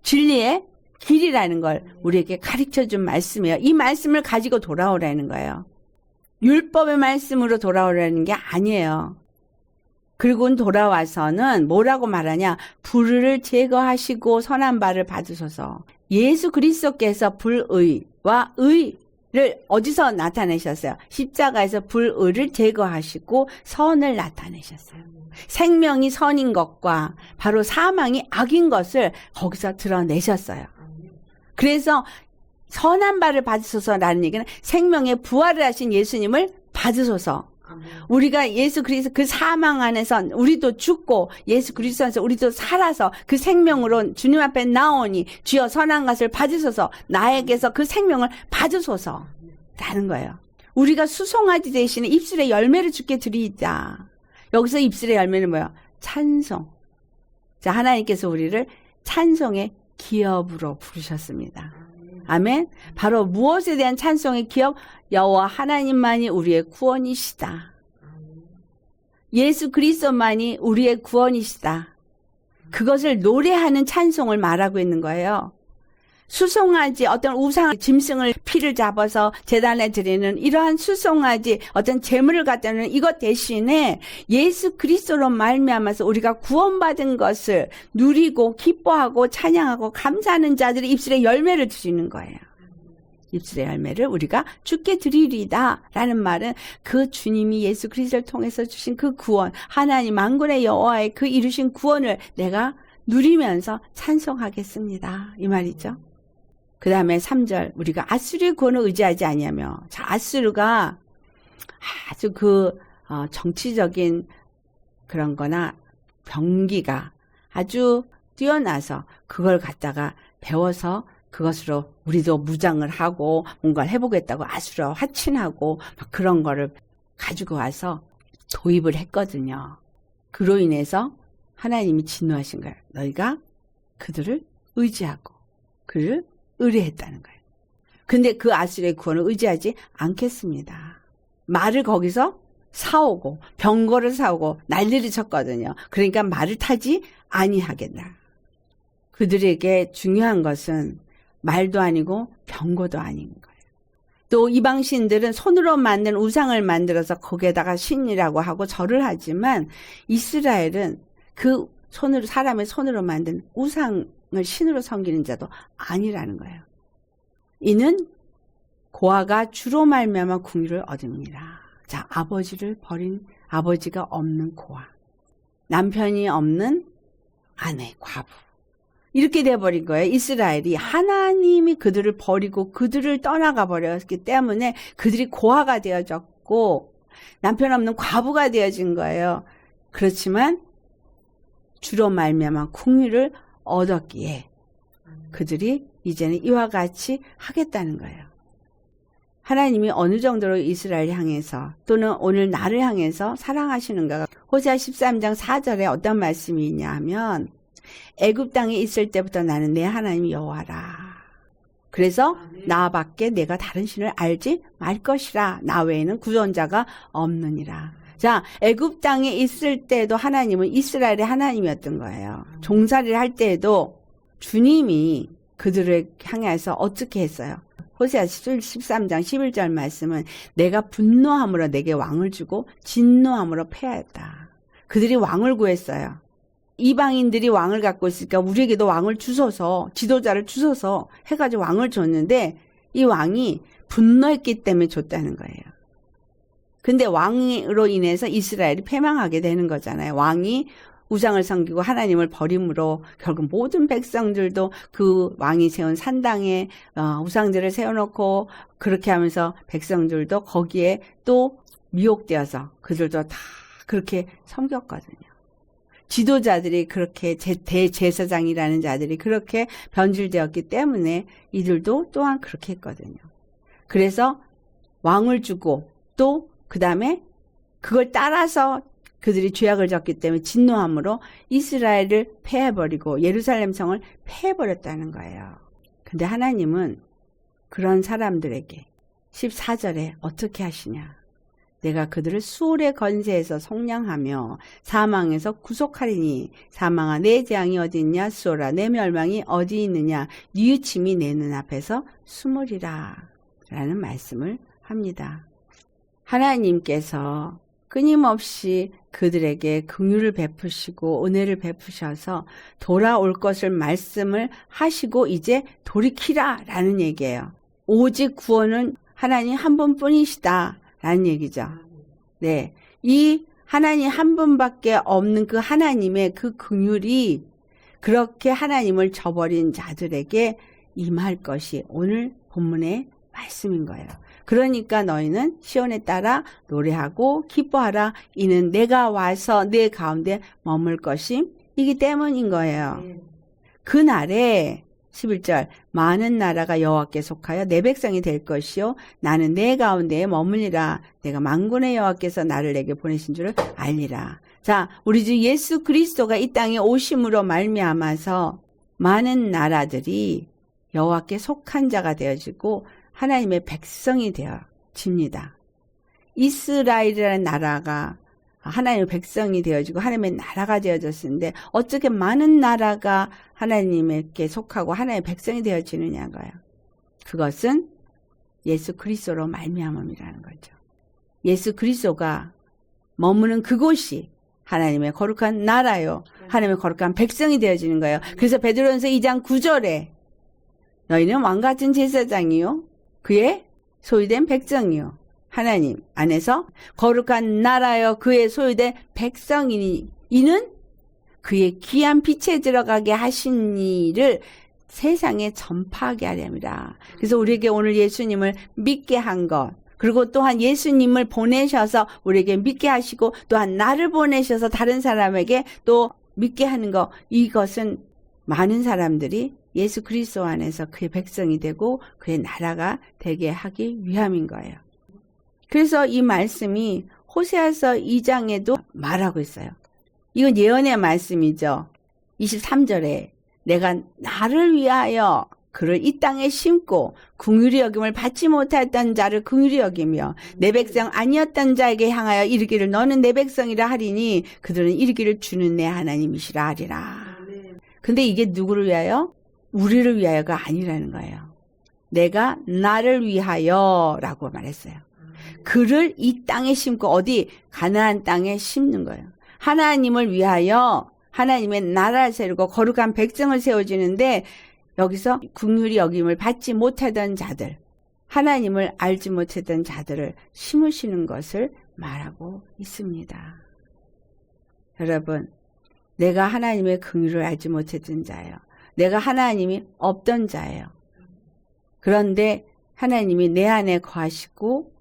진리의 길이라는 걸 우리에게 가르쳐준 말씀이에요. 이 말씀을 가지고 돌아오라는 거예요. 율법의 말씀으로 돌아오라는 게 아니에요. 그리고 돌아와서는 뭐라고 말하냐? 불의를 제거하시고 선한 바를 받으소서. 예수 그리스도께서 불의, 선과 의를 어디서 나타내셨어요? 십자가에서 불의를 제거하시고 선을 나타내셨어요. 생명이 선인 것과 바로 사망이 악인 것을 거기서 드러내셨어요. 그래서 선한 바를 받으소서라는 얘기는 생명의 부활을 하신 예수님을 받으소서. 우리가 예수 그리스도 그 사망 안에서 우리도 죽고 예수 그리스도 안에서 우리도 살아서 그 생명으로 주님 앞에 나오니 주여 선한 것을 받으소서, 나에게서 그 생명을 받으소서 라는 거예요. 우리가 수송아지 대신에 입술의 열매를 주께 드리자. 여기서 입술의 열매는 뭐예요? 찬송. 자, 하나님께서 우리를 찬송의 기업으로 부르셨습니다. 아멘. 바로 무엇에 대한 찬송의 기업? 여호와 하나님만이 우리의 구원이시다. 예수 그리스도만이 우리의 구원이시다. 그것을 노래하는 찬송을 말하고 있는 거예요. 수송아지, 어떤 우상 짐승을 피를 잡아서 제단에 드리는 이러한 수송아지, 어떤 제물을 갖다는 이것 대신에 예수 그리스도로 말미암아서 우리가 구원받은 것을 누리고 기뻐하고 찬양하고 감사하는 자들이 입술의 열매를 드리는 거예요. 입술의 열매를 우리가 주께 드리리다 라는 말은 그 주님이 예수 그리스도를 통해서 주신 그 구원, 하나님 만군의 여호와의 그 이루신 구원을 내가 누리면서 찬송하겠습니다, 이 말이죠. 그 다음에 3절, 우리가 아수르의 구원을 의지하지 아니하며. 자, 아수르가 아주 정치적인 그런 거나 병기가 아주 뛰어나서 그걸 갖다가 배워서 그것으로 우리도 무장을 하고 뭔가를 해보겠다고 아수르와 화친하고 막 그런 거를 가지고 와서 도입을 했거든요. 그로 인해서 하나님이 진노하신 거예요. 너희가 그들을 의지하고 그를 의뢰했다는 거예요. 근데 그 아수르의 구원을 의지하지 않겠습니다. 말을 거기서 사오고 병거를 사오고 난리를 쳤거든요. 그러니까 말을 타지 아니하겠다. 그들에게 중요한 것은 말도 아니고 병거도 아닌 거예요. 또 이방신들은 손으로 만든 우상을 만들어서 거기에다가 신이라고 하고 절을 하지만 이스라엘은 그 손으로, 사람의 손으로 만든 우상을 신으로 섬기는 자도 아니라는 거예요. 이는 고아가 주로 말미암아 궁유를 얻습니다. 자, 아버지를 버린, 아버지가 없는 고아, 남편이 없는 아내, 과부, 이렇게 돼버린 거예요. 이스라엘이 하나님이 그들을 버리고 그들을 떠나가 버렸기 때문에 그들이 고아가 되어졌고 남편 없는 과부가 되어진 거예요. 그렇지만 주로 말미암아 궁유를 얻었기에 그들이 이제는 이와 같이 하겠다는 거예요. 하나님이 어느 정도로 이스라엘 향해서 또는 오늘 나를 향해서 사랑하시는가. 호세아 13장 4절에 어떤 말씀이 있냐 하면 애굽 땅에 있을 때부터 나는 내 하나님 여호와라. 그래서 나밖에 내가 다른 신을 알지 말 것이라. 나 외에는 구원자가 없느니라. 자, 애굽 땅에 있을 때도 하나님은 이스라엘의 하나님이었던 거예요. 종살이를 할 때에도 주님이 그들을 향해서 어떻게 했어요? 호세아 13장 11절 말씀은 내가 분노함으로 내게 왕을 주고 진노함으로 패하였다. 그들이 왕을 구했어요. 이방인들이 왕을 갖고 있으니까 우리에게도 왕을 주소서, 지도자를 주소서 해가지고 왕을 줬는데 이 왕이 분노했기 때문에 줬다는 거예요. 근데 왕으로 인해서 이스라엘이 패망하게 되는 거잖아요. 왕이 우상을 섬기고 하나님을 버림으로 결국 모든 백성들도 그 왕이 세운 산당에 우상들을 세워놓고 그렇게 하면서 백성들도 거기에 또 미혹되어서 그들도 다 그렇게 섬겼거든요. 지도자들이 그렇게 대제사장이라는 자들이 그렇게 변질되었기 때문에 이들도 또한 그렇게 했거든요. 그래서 왕을 주고 또 그 다음에 그걸 따라서 그들이 죄악을 졌기 때문에 진노함으로 이스라엘을 패해버리고 예루살렘 성을 패해버렸다는 거예요. 근데 하나님은 그런 사람들에게 14절에 어떻게 하시냐. 내가 그들을 수월의 건세에서 속량하며 사망에서 구속하리니 사망아 내 재앙이 어디 있냐. 수월아 내 멸망이 어디 있느냐. 뉘우침이 내 눈앞에서 숨으리라 라는 말씀을 합니다. 하나님께서 끊임없이 그들에게 긍휼을 베푸시고 은혜를 베푸셔서 돌아올 것을 말씀을 하시고 이제 돌이키라 라는 얘기예요. 오직 구원은 하나님 한 분뿐이시다 라는 얘기죠. 네, 이 하나님 한 분밖에 없는 그 하나님의 그 긍휼이 그렇게 하나님을 저버린 자들에게 임할 것이 오늘 본문의 말씀인 거예요. 그러니까 너희는 시온에 따라 노래하고 기뻐하라. 이는 내가 와서 내 가운데 머물 것임이기 때문인 거예요. 그날에 11절 많은 나라가 여호와께 속하여 내 백성이 될 것이요 나는 내 가운데에 머물리라. 내가 만군의 여호와께서 나를 내게 보내신 줄을 알리라. 자, 우리 주 예수 그리스도가 이 땅에 오심으로 말미암아서 많은 나라들이 여호와께 속한 자가 되어지고 하나님의 백성이 되어집니다. 이스라엘이라는 나라가 하나님의 백성이 되어지고 하나님의 나라가 되어졌는데 어떻게 많은 나라가 하나님께 속하고 하나님의 백성이 되어지느냐고요. 그것은 예수 그리스도로 말미암음이라는 거죠. 예수 그리스도가 머무는 그곳이 하나님의 거룩한 나라요. 하나님의 거룩한 백성이 되어지는 거예요. 그래서 베드로전서 2장 9절에 너희는 왕같은 제사장이요 그의 소유된 백성이요 하나님 안에서 거룩한 나라여 그의 소유된 백성이니 이는 그의 귀한 빛에 들어가게 하신 이를 세상에 전파하게 하렵니다. 그래서 우리에게 오늘 예수님을 믿게 한 것, 그리고 또한 예수님을 보내셔서 우리에게 믿게 하시고 또한 나를 보내셔서 다른 사람에게 또 믿게 하는 것, 이것은 많은 사람들이 예수 그리스도 안에서 그의 백성이 되고 그의 나라가 되게 하기 위함인 거예요. 그래서 이 말씀이 호세아서 2장에도 말하고 있어요. 이건 예언의 말씀이죠. 23절에 내가 나를 위하여 그를 이 땅에 심고 긍휼히 여김을 받지 못했던 자를 긍휼히 여기며 내 백성 아니었던 자에게 향하여 이르기를 너는 내 백성이라 하리니 그들은 이르기를 주는 내 하나님이시라 하리라. 근데 이게 누구를 위하여? 우리를 위하여가 아니라는 거예요. 내가 나를 위하여 라고 말했어요. 그를 이 땅에 심고 어디? 가나안 땅에 심는 거예요. 하나님을 위하여 하나님의 나라를 세우고 거룩한 백성을 세워주는데 여기서 긍휼히 여김을 받지 못하던 자들, 하나님을 알지 못했던 자들을 심으시는 것을 말하고 있습니다. 여러분, 내가 하나님의 긍휼을 알지 못했던 자예요. 내가 하나님이 없던 자예요. 그런데 하나님이 내 안에 거하시고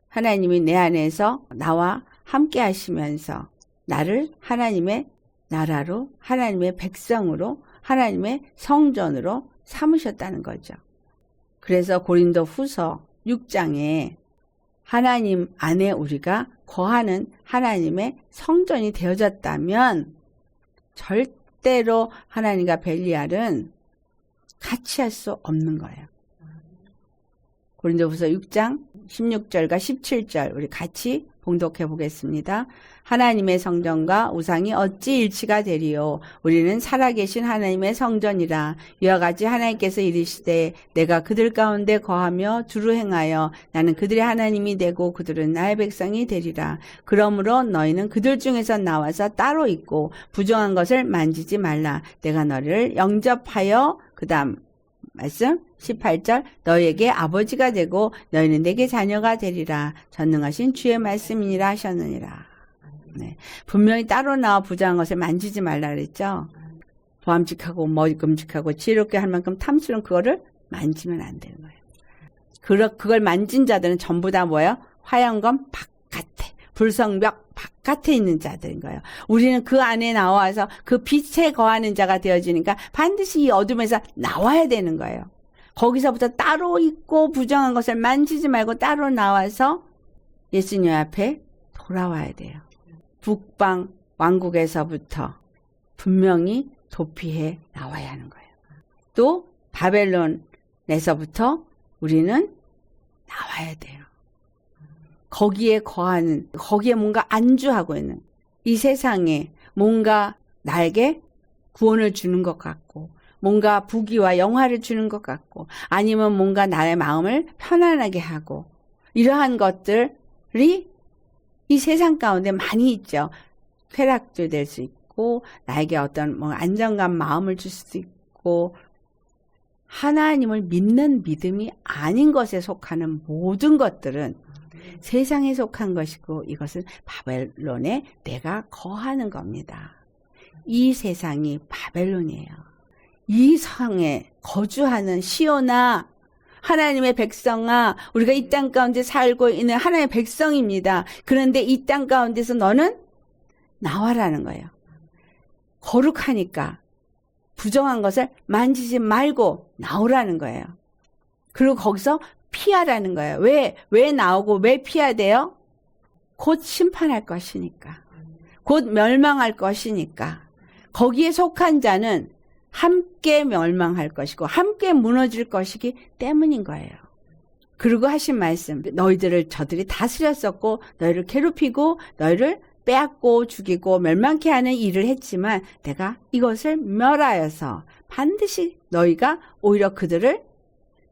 하나님이 내 안에서 나와 함께 하시면서 나를 하나님의 나라로 하나님의 백성으로 하나님의 성전으로 삼으셨다는 거죠. 그래서 고린도 후서 6장에 하나님 안에 우리가 거하는 하나님의 성전이 되어졌다면 절대로 하나님과 벨리알은 같이 할 수 없는 거예요. 고린도후서 6장 16절과 17절 우리 같이 봉독해 보겠습니다. 하나님의 성전과 우상이 어찌 일치가 되리요? 우리는 살아계신 하나님의 성전이라. 이와 같이 하나님께서 이르시되 내가 그들 가운데 거하며 두루 행하여 나는 그들의 하나님이 되고 그들은 나의 백성이 되리라. 그러므로 너희는 그들 중에서 나와서 따로 있고 부정한 것을 만지지 말라. 내가 너를 영접하여 그 다음 말씀 18절 너희에게 아버지가 되고 너희는 내게 자녀가 되리라. 전능하신 주의 말씀이니라 하셨느니라. 네. 분명히 따로 나와 부정한 것을 만지지 말라 그랬죠. 보암직하고 먹음직하고 지혜롭게 할 만큼 탐스러운 그거를 만지면 안 되는 거예요. 그걸 만진 자들은 전부 다 뭐예요? 화영검 바깥에 불성벽 바깥에 있는 자들인 거예요. 우리는 그 안에 나와서 그 빛에 거하는 자가 되어지니까 반드시 이 어둠에서 나와야 되는 거예요. 거기서부터 따로 있고 부정한 것을 만지지 말고 따로 나와서 예수님 앞에 돌아와야 돼요. 북방 왕국에서부터 분명히 도피해 나와야 하는 거예요. 또 바벨론에서부터 우리는 나와야 돼요. 거기에 거하는, 거기에 뭔가 안주하고 있는 이 세상에 뭔가 나에게 구원을 주는 것 같고 뭔가 부귀와 영화를 주는 것 같고 아니면 뭔가 나의 마음을 편안하게 하고 이러한 것들이 이 세상 가운데 많이 있죠. 쾌락도 될 수 있고 나에게 어떤 뭐 안정감 마음을 줄 수도 있고 하나님을 믿는 믿음이 아닌 것에 속하는 모든 것들은 세상에 속한 것이고 이것은 바벨론에 내가 거하는 겁니다. 이 세상이 바벨론이에요. 이 성에 거주하는 시온아, 하나님의 백성아, 우리가 이 땅 가운데 살고 있는 하나님의 백성입니다. 그런데 이 땅 가운데서 너는 나와라는 거예요. 거룩하니까 부정한 것을 만지지 말고 나오라는 거예요. 그리고 거기서 피하라는 거예요. 왜 나오고 왜 피해야 돼요? 곧 심판할 것이니까. 곧 멸망할 것이니까. 거기에 속한 자는 함께 멸망할 것이고 함께 무너질 것이기 때문인 거예요. 그리고 하신 말씀, 너희들을 저들이 다스렸었고 너희를 괴롭히고 너희를 빼앗고 죽이고 멸망케 하는 일을 했지만 내가 이것을 멸하여서 반드시 너희가 오히려 그들을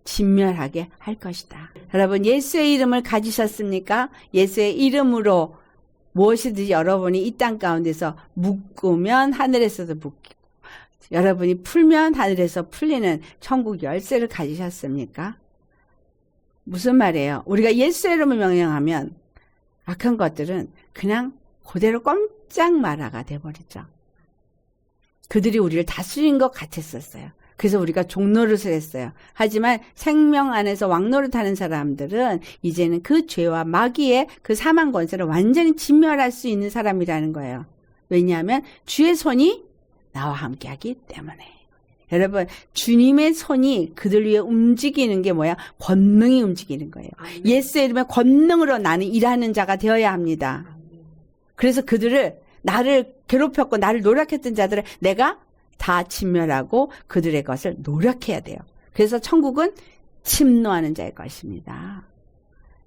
진멸하게 할 것이다. 여러분, 예수의 이름을 가지셨습니까? 예수의 이름으로 무엇이든지 여러분이 이 땅 가운데서 묶으면 하늘에서도 묶이고 여러분이 풀면 하늘에서 풀리는 천국 열쇠를 가지셨습니까? 무슨 말이에요? 우리가 예수의 이름을 명령하면 악한 것들은 그냥 그대로 꼼짝 마라가 돼버리죠. 그들이 우리를 다스린 것 같았었어요. 그래서 우리가 종노릇을 했어요. 하지만 생명 안에서 왕노릇하는 사람들은 이제는 그 죄와 마귀의 그 사망 권세를 완전히 진멸할 수 있는 사람이라는 거예요. 왜냐하면 주의 손이 나와 함께하기 때문에. 여러분, 주님의 손이 그들 위해 움직이는 게 뭐야? 권능이 움직이는 거예요. 예수의 이름의 권능으로 나는 일하는 자가 되어야 합니다. 그래서 그들을, 나를 괴롭혔고 나를 노력했던 자들을 내가 다 진멸하고 그들의 것을 노력해야 돼요. 그래서 천국은 침노하는 자의 것입니다.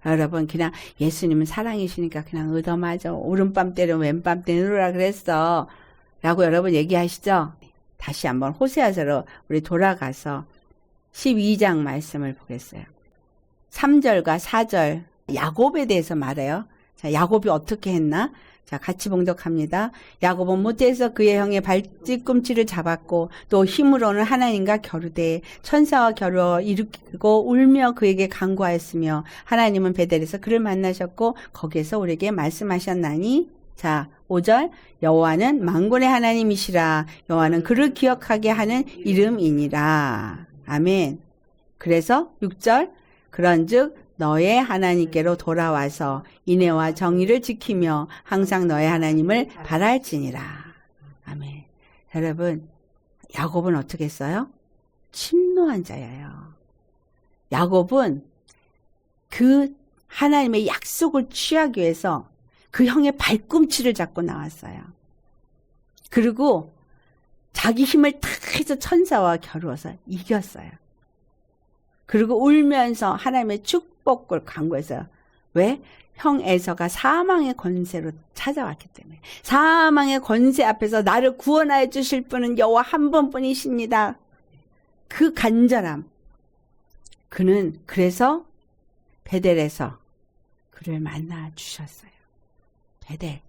여러분, 그냥 예수님은 사랑이시니까 그냥 얻어맞아. 오른밤 때려 왼밤 때리라 그랬어. 라고 여러분 얘기하시죠? 다시 한번 호세아서로 우리 돌아가서 12장 말씀을 보겠어요. 3절과 4절 야곱에 대해서 말해요. 자, 야곱이 어떻게 했나? 자, 같이 봉독합니다. 야곱은 모태에서 그의 형의 발뒤꿈치를 잡았고 또 힘으로는 하나님과 겨루되 천사와 겨루어 일으키고 울며 그에게 간구하였으며 하나님은 베델에서 그를 만나셨고 거기에서 우리에게 말씀하셨나니. 자, 5절 여호와는 만군의 하나님이시라. 여호와는 그를 기억하게 하는 이름이니라. 아멘. 그래서 6절 그런즉 너의 하나님께로 돌아와서 인애와 정의를 지키며 항상 너의 하나님을 바랄지니라. 아멘. 여러분, 야곱은 어떻게 했어요? 침노한 자예요. 야곱은 그 하나님의 약속을 취하기 위해서 그 형의 발꿈치를 잡고 나왔어요. 그리고 자기 힘을 다 해서 천사와 겨루어서 이겼어요. 그리고 울면서 하나님의 축복을 간구했어요. 왜? 형 에서가 사망의 권세로 찾아왔기 때문에. 사망의 권세 앞에서 나를 구원하여 주실 분은 여호와 한 분뿐이십니다. 그 간절함. 그는 그래서 베델에서 그를 만나 주셨어요. 베델,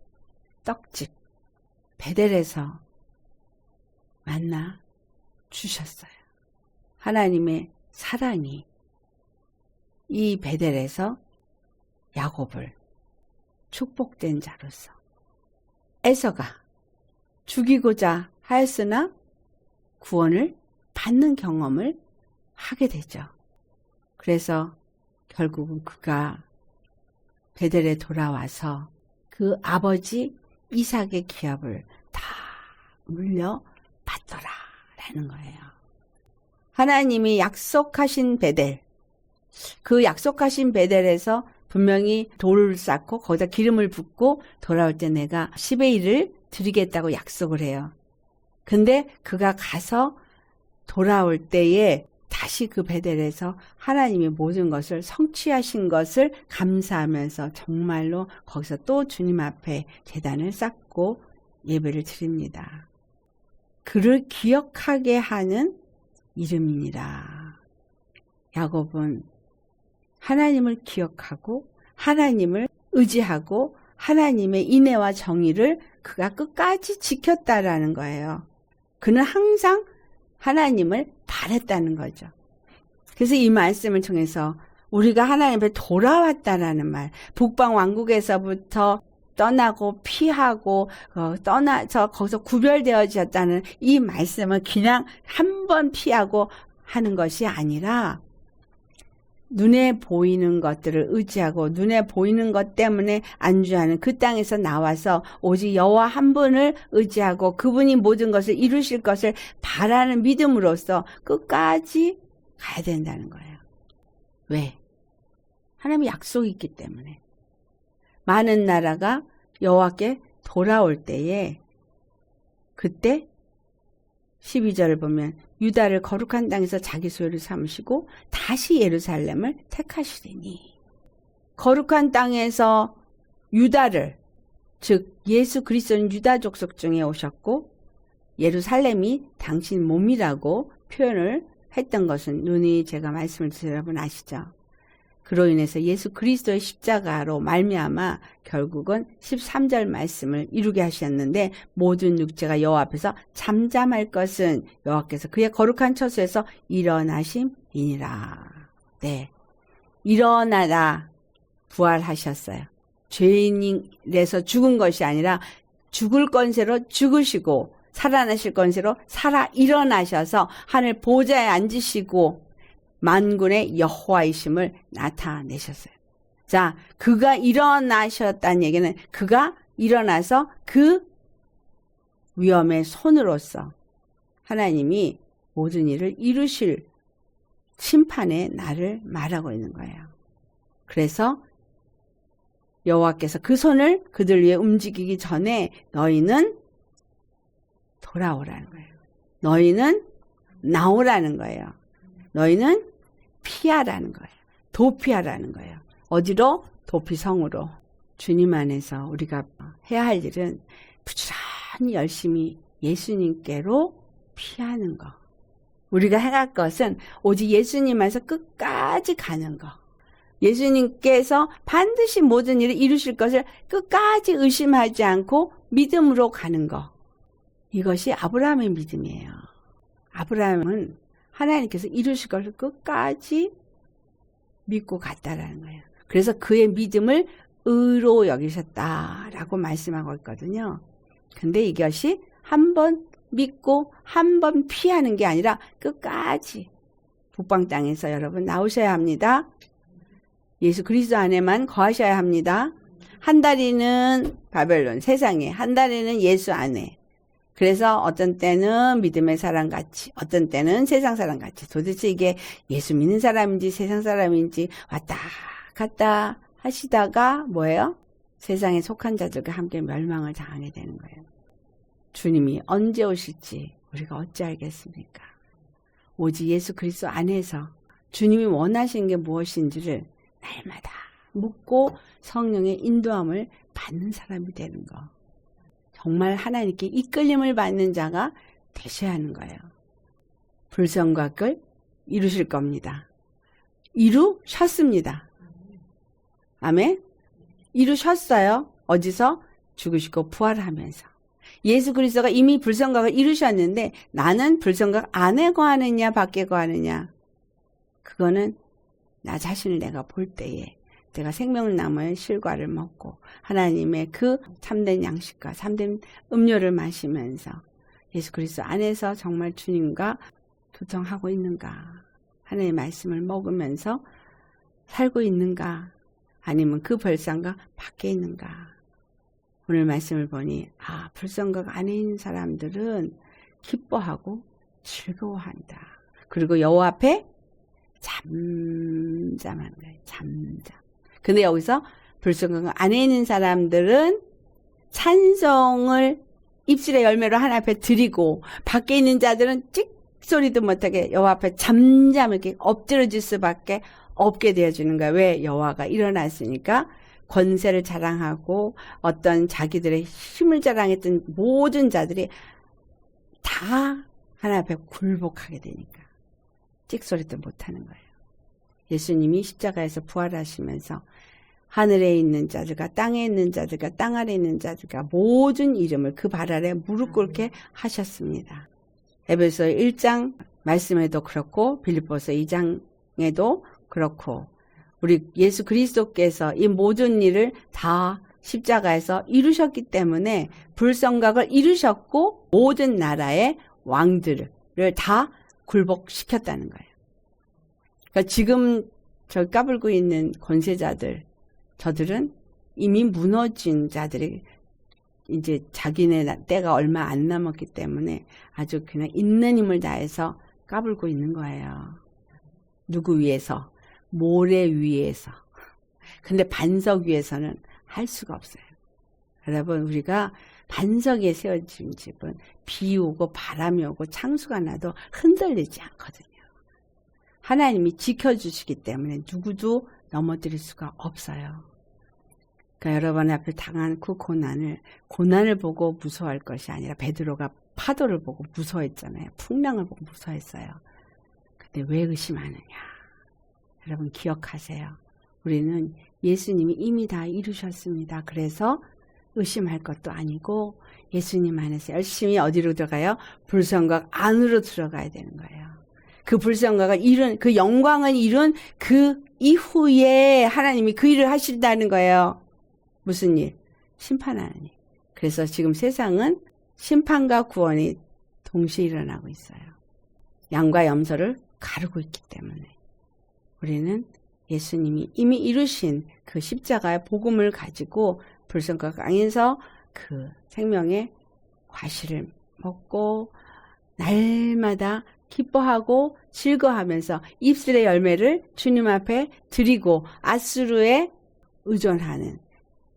떡집, 베델에서 만나 주셨어요. 하나님의 사랑이 이 베델에서 야곱을 축복된 자로서 에서가 죽이고자 하였으나 구원을 받는 경험을 하게 되죠. 그래서 결국은 그가 베델에 돌아와서 그 아버지 이삭의 기업을 다 물려받더라라는 거예요. 하나님이 약속하신 베델, 그 약속하신 베델에서 분명히 돌을 쌓고 거기다 기름을 붓고 돌아올 때 내가 10의 1을 드리겠다고 약속을 해요. 근데 그가 가서 돌아올 때에 다시 그 베델에서 하나님의 모든 것을 성취하신 것을 감사하면서 정말로 거기서 또 주님 앞에 제단을 쌓고 예배를 드립니다. 그를 기억하게 하는 이름이니라. 야곱은 하나님을 기억하고 하나님을 의지하고 하나님의 인애와 정의를 그가 끝까지 지켰다라는 거예요. 그는 항상 하나님을 바랬다는 거죠. 그래서 이 말씀을 통해서 우리가 하나님 앞에 돌아왔다라는 말, 북방 왕국에서부터 떠나고 피하고 떠나서 거기서 구별되어졌다는 이 말씀을 그냥 한 번 피하고 하는 것이 아니라 눈에 보이는 것들을 의지하고 눈에 보이는 것 때문에 안주하는 그 땅에서 나와서 오직 여호와 한 분을 의지하고 그분이 모든 것을 이루실 것을 바라는 믿음으로써 끝까지 가야 된다는 거예요. 왜? 하나님의 약속이 있기 때문에. 많은 나라가 여호와께 돌아올 때에 그때 12절을 보면 유다를 거룩한 땅에서 자기 소유를 삼으시고 다시 예루살렘을 택하시리니. 거룩한 땅에서 유다를, 즉 예수 그리스도는 유다 족속 중에 오셨고 예루살렘이 당신 몸이라고 표현을 했던 것은 눈이 제가 말씀을 드린 여러분 아시죠? 그로 인해서 예수 그리스도의 십자가로 말미암아 결국은 13절 말씀을 이루게 하셨는데 모든 육체가 여호와 앞에서 잠잠할 것은 여호와께서 그의 거룩한 처소에서 일어나심이니라. 네, 일어나라 부활하셨어요. 죄인에서 죽은 것이 아니라 죽을 건세로 죽으시고 살아나실 건세로 살아 일어나셔서 하늘 보좌에 앉으시고 만군의 여호와이심을 나타내셨어요. 자, 그가 일어나셨다는 얘기는 그가 일어나서 그 위엄의 손으로서 하나님이 모든 일을 이루실 심판의 날을 말하고 있는 거예요. 그래서 여호와께서 그 손을 그들 위해 움직이기 전에 너희는 돌아오라는 거예요. 너희는 나오라는 거예요. 너희는 피하라는 거예요. 도피하라는 거예요. 어디로? 도피성으로. 주님 안에서 우리가 해야 할 일은 부지런히 열심히 예수님께로 피하는 거. 우리가 해갈 것은 오직 예수님 안에서 끝까지 가는 거. 예수님께서 반드시 모든 일을 이루실 것을 끝까지 의심하지 않고 믿음으로 가는 거. 이것이 아브라함의 믿음이에요. 아브라함은 하나님께서 이루실 것을 끝까지 믿고 갔다라는 거예요. 그래서 그의 믿음을 의로 여기셨다라고 말씀하고 있거든요. 근데 이것이 한 번 믿고 한 번 피하는 게 아니라 끝까지 북방 땅에서 여러분 나오셔야 합니다. 예수 그리스도 안에만 거하셔야 합니다. 한 다리는 바벨론 세상에, 한 다리는 예수 안에. 그래서 어떤 때는 믿음의 사람같이, 어떤 때는 세상 사람같이, 도대체 이게 예수 믿는 사람인지 세상 사람인지 왔다 갔다 하시다가 뭐예요? 세상에 속한 자들과 함께 멸망을 당하게 되는 거예요. 주님이 언제 오실지 우리가 어찌 알겠습니까? 오직 예수 그리스도 안에서 주님이 원하시는 게 무엇인지를 날마다 묻고 성령의 인도함을 받는 사람이 되는 거. 정말 하나님께 이끌림을 받는 자가 되셔야 하는 거예요. 불성과 끌 이루실 겁니다. 이루셨습니다. 아멘? 이루셨어요. 어디서? 죽으시고 부활하면서. 예수 그리스도가 이미 불성각을 이루셨는데 나는 불성각 안에 거하느냐 밖에 거하느냐. 그거는 나 자신을 내가 볼 때에 내가 생명나무의 실과를 먹고 하나님의 그 참된 양식과 참된 음료를 마시면서 예수 그리스도 안에서 정말 주님과 소통하고 있는가, 하나님의 말씀을 먹으면서 살고 있는가, 아니면 그 벌상과 밖에 있는가. 오늘 말씀을 보니 불성각 안에 있는 사람들은 기뻐하고 즐거워한다. 그리고 여호와 앞에 잠잠한 거예요. 잠잠. 근데 여기서 불성각 안에 있는 사람들은 찬송을 입술의 열매로 하나님 앞에 드리고 밖에 있는 자들은 찍소리도 못하게 여호와 앞에 잠잠하게 엎드려질 수밖에 없게 되어주는 거예요. 왜? 여호와가 일어났으니까 권세를 자랑하고 어떤 자기들의 힘을 자랑했던 모든 자들이 다 하나님 앞에 굴복하게 되니까 찍소리도 못하는 거예요. 예수님이 십자가에서 부활하시면서 하늘에 있는 자들과 땅에 있는 자들과 땅 아래에 있는 자들과 모든 이름을 그 발 아래 무릎 꿇게 하셨습니다. 에베소 1장 말씀에도 그렇고 빌립보서 2장에도 그렇고 우리 예수 그리스도께서 이 모든 일을 다 십자가에서 이루셨기 때문에 불성각을 이루셨고 모든 나라의 왕들을 다 굴복시켰다는 거예요. 그러니까 지금 저 까불고 있는 권세자들, 저들은 이미 무너진 자들이 이제 자기네 때가 얼마 안 남았기 때문에 아주 그냥 있는 힘을 다해서 까불고 있는 거예요. 누구 위에서? 모래 위에서. 근데 반석 위에서는 할 수가 없어요. 여러분, 우리가 반석에 세워진 집은 비 오고 바람이 오고 창수가 나도 흔들리지 않거든요. 하나님이 지켜주시기 때문에 누구도 넘어뜨릴 수가 없어요. 그러니까 여러분 앞에 당한 그 고난을 보고 무서워할 것이 아니라 베드로가 파도를 보고 무서워했잖아요. 풍랑을 보고 무서워했어요. 근데 왜 의심하느냐? 여러분 기억하세요. 우리는 예수님이 이미 다 이루셨습니다. 그래서 의심할 것도 아니고 예수님 안에서 열심히 어디로 들어가요? 불성각 안으로 들어가야 되는 거예요. 그 불성각을 이룬, 그 영광을 이룬 그 이후에 하나님이 그 일을 하신다는 거예요. 무슨 일? 심판하는 일. 그래서 지금 세상은 심판과 구원이 동시에 일어나고 있어요. 양과 염소를 가르고 있기 때문에 우리는 예수님이 이미 이루신 그 십자가의 복음을 가지고 불성각 안에서 그 생명의 과실을 먹고 날마다 기뻐하고 즐거워하면서 입술의 열매를 주님 앞에 드리고 아수르에 의존하는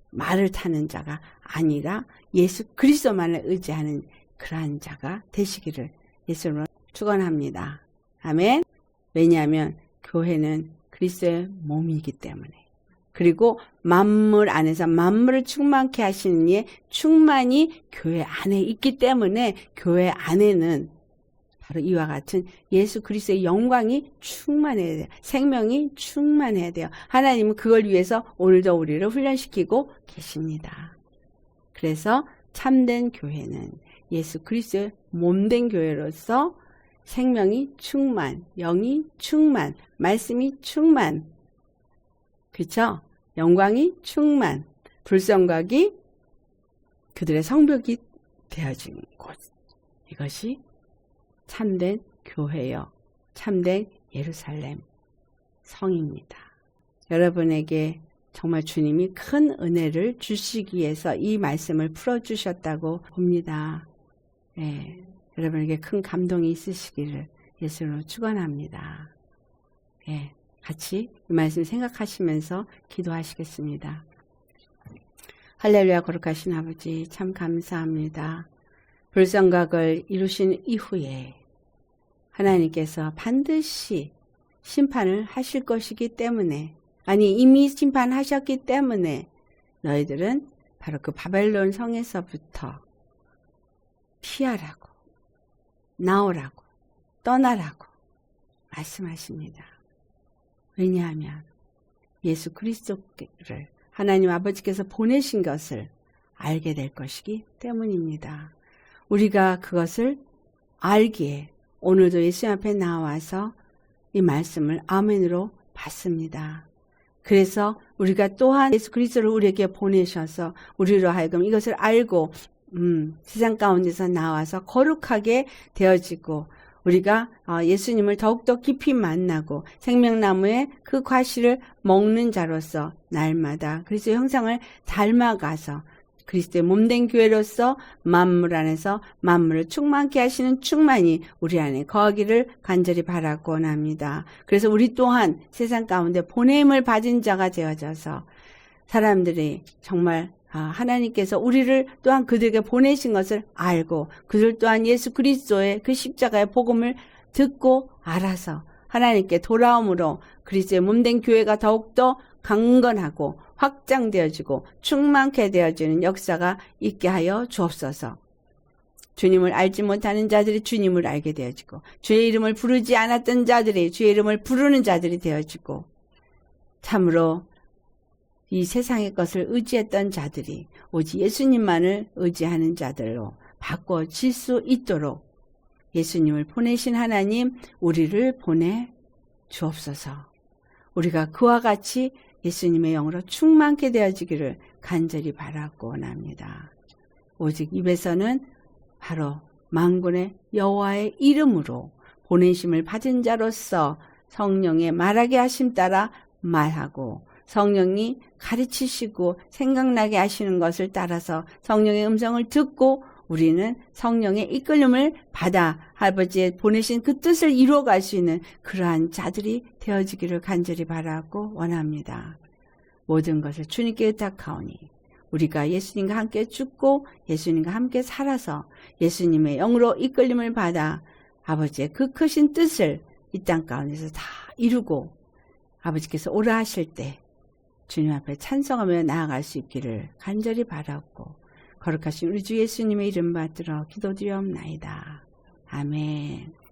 말을 타는 자가 아니라 예수 그리스도만을 의지하는 그러한 자가 되시기를 예수님으로 축원합니다. 아멘. 왜냐하면 교회는 그리스도의 몸이기 때문에 그리고 만물 안에서 만물을 충만케 하시는 이의 충만이 교회 안에 있기 때문에 교회 안에는 바로 이와 같은 예수 그리스도의 영광이 충만해야 돼요. 생명이 충만해야 돼요. 하나님은 그걸 위해서 오늘도 우리를 훈련시키고 계십니다. 그래서 참된 교회는 예수 그리스도의 몸된 교회로서 생명이 충만, 영이 충만, 말씀이 충만, 그렇죠? 영광이 충만, 불성각이 그들의 성벽이 되어진 곳. 이것이 참된 교회요. 참된 예루살렘 성입니다. 여러분에게 정말 주님이 큰 은혜를 주시기 위해서 이 말씀을 풀어주셨다고 봅니다. 네, 여러분에게 큰 감동이 있으시기를 예수로 축원합니다. 네, 같이 이 말씀 생각하시면서 기도하시겠습니다. 할렐루야 거룩하신 아버지 참 감사합니다. 불성각을 이루신 이후에 하나님께서 반드시 심판을 하실 것이기 때문에 이미 심판하셨기 때문에 너희들은 바로 그 바벨론 성에서부터 피하라고 나오라고 떠나라고 말씀하십니다. 왜냐하면 예수 그리스도를 하나님 아버지께서 보내신 것을 알게 될 것이기 때문입니다. 우리가 그것을 알기에 오늘도 예수 앞에 나와서 이 말씀을 아멘으로 받습니다. 그래서 우리가 또한 예수 그리스도를 우리에게 보내셔서 우리로 하여금 이것을 알고 세상 가운데서 나와서 거룩하게 되어지고 우리가 예수님을 더욱더 깊이 만나고 생명나무의 그 과실을 먹는 자로서 날마다 그리스도의 형상을 닮아가서 그리스도의 몸된 교회로서 만물 안에서 만물을 충만케 하시는 충만이 우리 안에 거하기를 간절히 바라고 원합니다. 그래서 우리 또한 세상 가운데 보냄을 받은 자가 되어져서 사람들이 정말 하나님께서 우리를 또한 그들에게 보내신 것을 알고 그들 또한 예수 그리스도의 그 십자가의 복음을 듣고 알아서 하나님께 돌아옴으로 그리스도의 몸된 교회가 더욱더 강건하고 확장되어지고 충만케 되어지는 역사가 있게 하여 주옵소서. 주님을 알지 못하는 자들이 주님을 알게 되어지고 주의 이름을 부르지 않았던 자들이 주의 이름을 부르는 자들이 되어지고 참으로 이 세상의 것을 의지했던 자들이 오직 예수님만을 의지하는 자들로 바꿔질 수 있도록 예수님을 보내신 하나님, 우리를 보내 주옵소서. 우리가 그와 같이 예수님의 영으로 충만케 되어지기를 간절히 바라고 원합니다. 오직 입에서는 바로 만군의 여호와의 이름으로 보내심을 받은 자로서 성령의 말하게 하심 따라 말하고, 성령이 가르치시고 생각나게 하시는 것을 따라서 성령의 음성을 듣고 우리는 성령의 이끌림을 받아 아버지의 보내신 그 뜻을 이루어갈 수 있는 그러한 자들이 되어지기를 간절히 바라고 원합니다. 모든 것을 주님께 의탁하오니 우리가 예수님과 함께 죽고 예수님과 함께 살아서 예수님의 영으로 이끌림을 받아 아버지의 그 크신 뜻을 이 땅 가운데서 다 이루고 아버지께서 오라 하실 때 주님 앞에 찬송하며 나아갈 수 있기를 간절히 바라고 거룩하신 우리 주 예수님의 이름 받들어 기도드리옵나이다. 아멘.